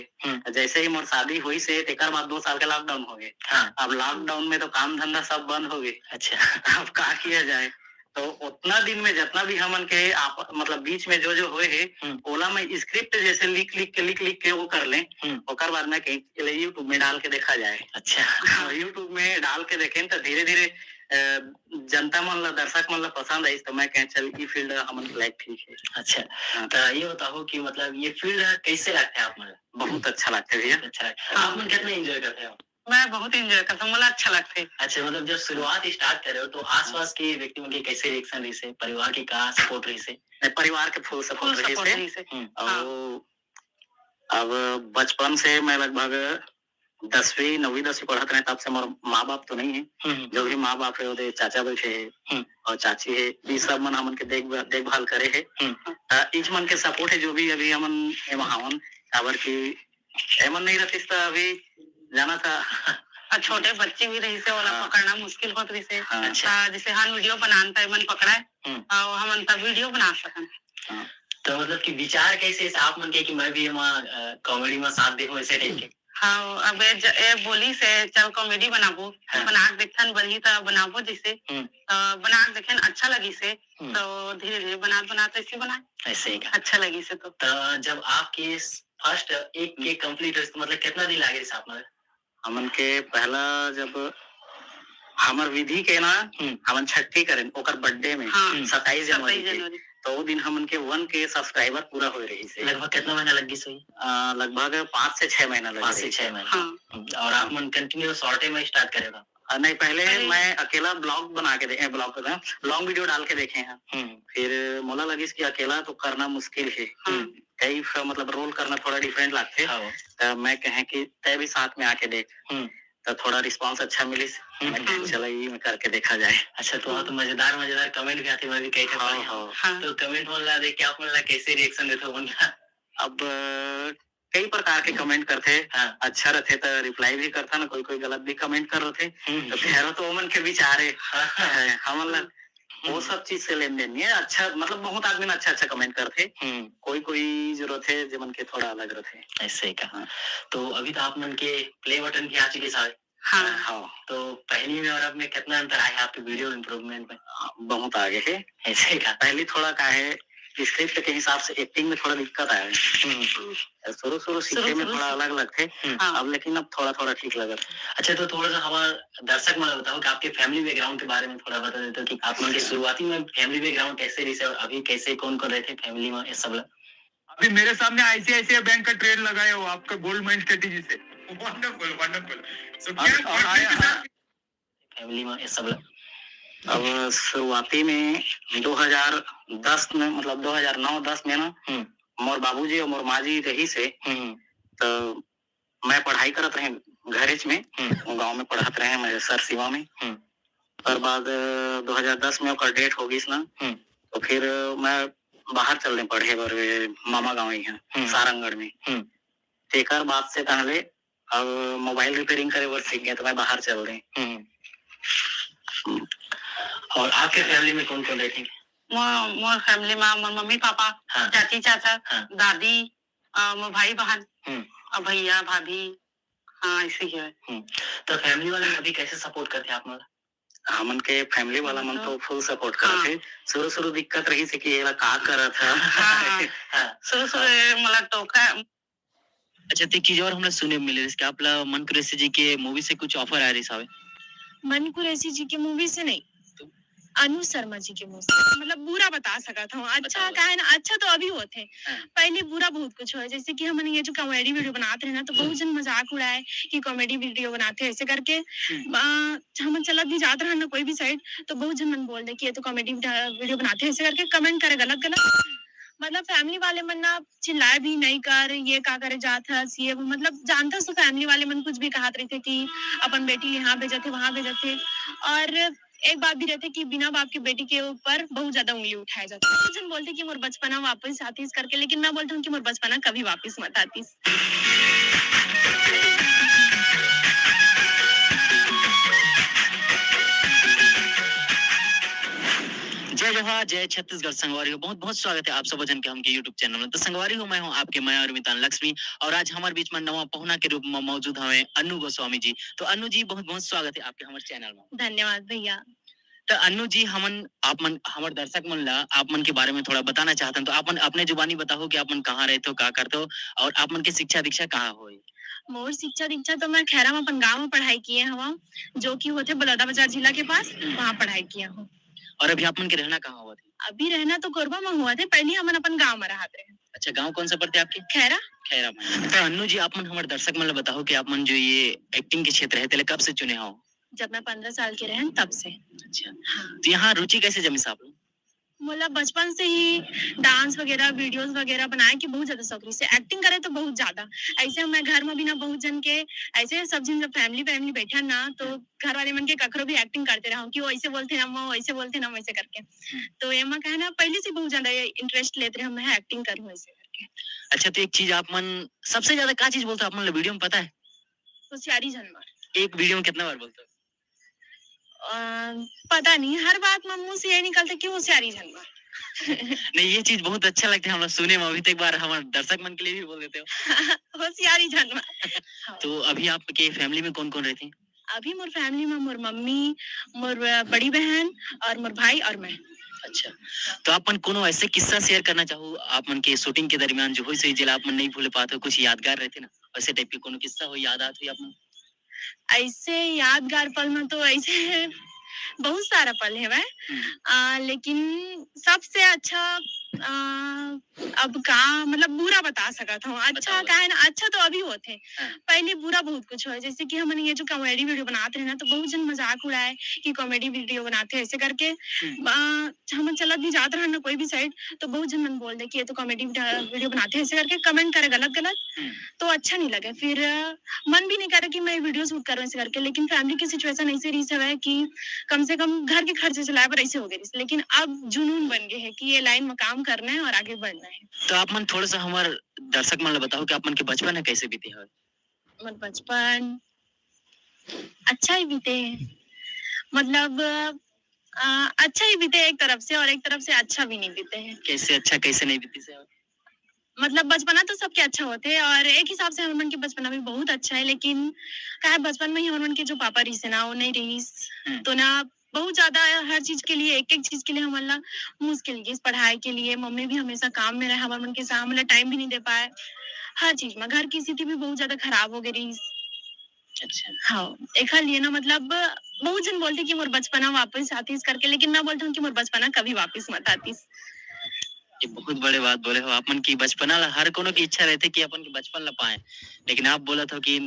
जैसे ही मोर शादी हुई से तेकर बाद 2 साल के लॉकडाउन हो गए। हाँ। अब लॉकडाउन में तो काम धंधा सब बंद हो गए। अच्छा अब का किया जाए, तो उतना दिन में जितना भी हमन के आप मतलब बीच में जो हुए है ओला में स्क्रिप्ट जैसे लिख के वो कर लें। ओकर बाद में कहीं यूट्यूब में डाल के देखा जाए। अच्छा यूट्यूब में डाल के देखें तो धीरे धीरे जनता मन ला दर्शक मन ला पसंद आई तो मैं कहें चल ये फील्ड हमन लाइक ठीक है। अच्छा तो ये बताओ कि मतलब ये फील्ड कैसे लगता है आप मन? बहुत अच्छा लगता है भैया। अच्छा आप मन कितना एंजॉय करते हो? मैं बहुत एंजॉय करता हूँ, मुझे अच्छा लगता है। अच्छा मतलब जब शुरुआत स्टार्ट करे हो तो आसपास के व्यक्ति के कैसे रिएक्शन रही से, परिवार की का सपोर्ट रही से? परिवार के फुल सपोर्ट रही से। और अब बचपन से मैं लगभग 10वीं 9वीं 10वीं पढ़त रहे तब से मोर माँ बाप तो नहीं है। जो भी माँ बाप है वो चाचा बैठे है और चाची है, ये सब मन हमन के देखभाल करे है। इच मन के सपोर्ट है जो भी अभी हमन एमन काबर की एमन नहीं रहती तो अभी जाना था। छोटे बच्चे भी रही से वाला पकड़ना मुश्किल होत रही से। अच्छा जैसे हम वीडियो बनान था मन पकड़ाए और हम तब वीडियो बना सकन। तो मतलब कि विचार कैसे आप मन के कि मैं भी कॉमेडी में साथ देखूं ऐसे टाइप के? हाँ अब ए बोली से चल कॉमेडी बनाबो। हाँ। बना देखन बनी तो बनाबो जैसे बना देखन अच्छा लगी से तो धीरे धीरे बनाते ऐसे बनाए ऐसे ही अच्छा लगी से। तो जब आपके फर्स्ट एक के कंप्लीट हो तो मतलब कितना दिन लागे आप मन? हमन के पहला जब हमर विधि के ना हमन छठी करें ओकर बर्थडे में 27 जनवरी तो वो दिन हमन के 1 के सब्सक्राइबर पूरा हो रही से। लगभग कितना महीना लगी सही? लगभग 5 से 6 महीना लगे। 5 से 6 महीना। और आप मन कंटिन्यू शॉर्टे में स्टार्ट करेगा? नहीं पहले मैं अकेला ब्लॉग बना के देखे लॉन्ग वीडियो डाल के देखे हैं। फिर मोला लगी कि अकेला तो करना मुश्किल है। कई मतलब रोल करना थोड़ा डिफरेंट लगते। तो मैं कहे कि तय भी साथ में आके देख तो थोड़ा रिस्पांस अच्छा मिली। चलो ये में करके देखा जाए। अच्छा तो मजेदार कमेंट भी आते मैं भी कई तो कमेंट मन ला देख के आप मन ला कैसे रिएक्शन देते हो? अब कई प्रकार के कमेंट करते। अच्छा रहते तो रिप्लाई भी करता ना, कोई गलत भी कमेंट कर रहे थे तो फिर तो मन के विचारे हमन वो सब चीज से लेन देन नहीं है। अच्छा मतलब बहुत आदमी ने अच्छा कमेंट करते। कोई जरूरत है जो मन के थोड़ा अलग रहते ऐसे ही का। तो अभी तो आप मन के प्ले बटन की आ चुके सारे। हाँ तो पहली में और अब में कितना अंतर आया आपके वीडियो इम्प्रूवमेंट में? बहुत आगे है। ऐसे ही का पहले थोड़ा का है स्क्रिप्ट के हिसाब से एक्टिंग में थोड़ा दिक्कत आया। शुरू सीखे में थोड़ा अलग लगते। अब लेकिन अब थोड़ा ठीक लगा। अच्छा तो थोड़ा सा हमारे दर्शक मन बताओ कि आपके फैमिली बैकग्राउंड के बारे में थोड़ा बता देते हो कि आप मन के शुरुआती में फैमिली बैकग्राउंड कैसे रही और अभी कैसे कौन रहे थे फैमिली में ये सब? अभी मेरे सामने आईसीआईसीआई बैंक का ट्रेड लगाए हो आपका गोल्ड माइन स्ट्रेटेजी से। वंडरफुल सो फैमिली में ये सब? अब शुरुआती में 2010 में मतलब 2009-10 में ना मोर बाबूजी और मोर माँ जी रही से तो मैं पढ़ाई करत रहे घरेच में गांव में पढ़त रहे मैं सर सेवा में। पर बाद 2010 में ओकर डेट हो गई ना तो फिर मैं बाहर चल रहे पढ़े बर मामा गाँव ही है सारंगढ़ में। तेकर बाद से पहले अब मोबाइल रिपेयरिंग करे बर सीख गए तो मैं बाहर चल रहे। और आपके फैमिली में कौन कौन रहते हैं? मोर फैमिली में मोर मम्मी पापा, हाँ। चाची चाचा, हाँ। दादी, मोर भाई बहन और भैया भाभी। हाँ ऐसे ही है। तो फैमिली वाले अभी कैसे सपोर्ट करते हैं आप लोग? हमन के फैमिली वाला मन तो फुल सपोर्ट करते थे। शुरू दिक्कत रही से कि ये का करत है। शुरू मतलब टोका। अच्छा तो एक चीज और हमने सुने मिले इसके आप मन कुरैशी जी के मूवी से कुछ ऑफर आ रही साहब? मन कुरैशी जी के मूवी से नहीं, अनु शर्मा जी के मुंह से मतलब बुरा बता सका था। अच्छा का है ना, अच्छा तो अभी होते पहले बुरा बहुत कुछ हो, जैसे कि हमने ये जो कॉमेडी वीडियो बनाते हैं ना तो बहुत जन मजाक उड़ाए कि कॉमेडी वीडियो बनाते हैं ऐसे करके। हम चलत भी जाते रहे ना कोई भी साइड तो बहुत जन मन बोल दे कि ये तो कॉमेडी वीडियो बनाते हैं ऐसे करके कमेंट करे गलत गलत। मतलब फैमिली वाले मन ना चिल्लाए भी नहीं कर ये का करे जात है ये मतलब जानता सो फैमिली वाले मन कुछ भी कहते रहे थे कि अपन बेटी यहाँ भेजे थे वहां भेजे थे। और एक बात भी रहते कि बिना बाप की बेटी के ऊपर बहुत ज्यादा उंगली उठाया जाता है। कुछ जन बोलते कि मोर बचपना वापस आतीस करके, लेकिन मैं बोलता हूँ कि मोर बचपना कभी वापस मत आतीस। जय जोहार, जय छत्तीसगढ़। संगवारी हो, बहुत बहुत स्वागत है आप सब जन के हम के यूट्यूब चैनल में। तो संगवारी हो, मैं हूं आपके माया और मितान लक्ष्मी और आज हमारे बीच में नवा पहुना के रूप में मौजूद हमें अनु गोस्वामी जी। तो अनु जी बहुत बहुत स्वागत है आपके हमारे चैनल में। धन्यवाद भैया। तो अनु जी आप मन हमारे दर्शक मन ला आप मन के बारे में थोड़ा बताना चाहते हैं तो आप मन अपने जुबानी बताओ कि आप मन कहाँ रहते हो, क्या करते हो और आप मन की शिक्षा दीक्षा कहाँ हो? मोर शिक्षा दीक्षा तो मैं खैरा में अपन गाँव में पढ़ाई किए हूँ जो कि होते बलौदा बाजार जिला के पास, वहाँ पढ़ाई किया हूँ। और अभी आप मन के रहना कहाँ हुआ थे? अभी रहना तो कोरबा में हुआ थे, पहले हम अपन गाँव में रहते हैं। अच्छा, गांव कौन सा पड़ते आपके? खैरा। खैरा में। तो अनु जी आप मन हमारे दर्शक मन बताओ कि आप मन जो ये एक्टिंग के क्षेत्र है तेरे कब से चुने हो? जब मैं 15 साल के रहे तब से। अच्छा, तो यहाँ रुचि कैसे जमी साहब? मतलब बचपन से ही डांस वगैरह वीडियोस वगैरह बनाए कि बहुत ज्यादा शौक से एक्टिंग करे तो बहुत ज्यादा। ऐसे मैं घर में भी ना बहुत जन के ऐसे सब जन जब फैमिली बैठा ना तो घर वाले मन के कखरो भी एक्टिंग करते रहो कि वो ऐसे बोलते ना वो ऐसे बोलते ना वैसे करके। तो ये मैं कहना पहले से बहुत ज्यादा इंटरेस्ट लेते रहे मैं एक्टिंग करूँ ऐसे करके। अच्छा, तो एक चीज आप मन सबसे ज्यादा क्या चीज बोलते हो आप मन वीडियो में पता है? होशियारी जानवर। एक वीडियो में कितना बार बोलते हो? पता नहीं, हर बात में मुंह से यही निकलता कि होशियारी जानवर। नहीं, ये चीज बहुत अच्छा लगता है हम लोग सुने में। अभी तो एक बार हमारे दर्शक मन के लिए भी बोल देते हो। होशियारी जानवर। तो अभी आपके फैमिली में कौन कौन रहते हैं? अभी मोर फैमिली में मोर मम्मी, मोर बड़ी बहन और मोर भाई और मैं। अच्छा, तो आप मन कोनो ऐसे किस्सा शेयर करना चाहो आप मन के शूटिंग के दरमियान जो हुई सही जिला आप मन नहीं भूल पाते हो, कुछ यादगार रहते ना वैसे टाइप के कोनो किस्सा हो याद आते हो आप मन? ऐसे यादगार पल में तो ऐसे बहुत सारा पल है वह, लेकिन सबसे अच्छा अब का मतलब बुरा बता सका था। अच्छा का है ना, अच्छा तो अभी होते पहले बुरा बहुत कुछ हो, जैसे कि हमने ये जो कॉमेडी वीडियो बनाते हैं ना तो बहुत जन मजाक उड़ाए कि कॉमेडी वीडियो बनाते हैं ऐसे करके। हम चलत भी जाते रहे ना कोई भी साइड तो बहुत जन मन बोल दे कि ये तो कॉमेडी वीडियो बनाते हैं ऐसे करके कमेंट करे गलत गलत। तो अच्छा नहीं लगे, फिर मन भी नहीं करे कि मैं वीडियो शूट करूँ ऐसे करके। लेकिन फैमिली की सिचुएशन ऐसे रही है कि कम से कम घर के खर्चे चलाए पर ऐसे हो गए, लेकिन अब जुनून बन गए है कि ये लाइन में काम करना है और आगे बढ़ना है। तो आप मन थोड़ा सा हमारे दर्शक मन बताओ कि आप मन के बचपन है कैसे बीते है? बचपन अच्छा ही बीते हैं, मतलब अच्छा ही बीते एक तरफ से और एक तरफ से अच्छा भी नहीं बीते हैं। कैसे अच्छा कैसे नहीं बीते से? मतलब बचपना तो सबके अच्छा होते हैं और एक हिसाब से हनुमान के बचपना भी बहुत अच्छा है, लेकिन क्या है बचपन में ही हनुमान के जो पापा रही से ना वो नहीं रही तो ना बहुत ज्यादा हर चीज के लिए एक चीज के लिए हमारा मुश्किल गई। पढ़ाई के लिए मम्मी भी हमेशा काम में रहे हमारे मन के साथ, मतलब टाइम भी नहीं दे पाए हर चीज में। घर की स्थिति भी बहुत ज्यादा खराब हो गई। अच्छा, हाँ एक हाल ये ना मतलब बहुत जन बोलते कि मोर बचपना वापस आतीस करके, लेकिन मैं बोलता हूँ कि मोर बचपना कभी वापस मत आतीस। ये बहुत बड़े बात बोले हो आप मन की बचपना हर कोनो की इच्छा रहती कि अपन के बचपन ला पाए, लेकिन आप बोला था कि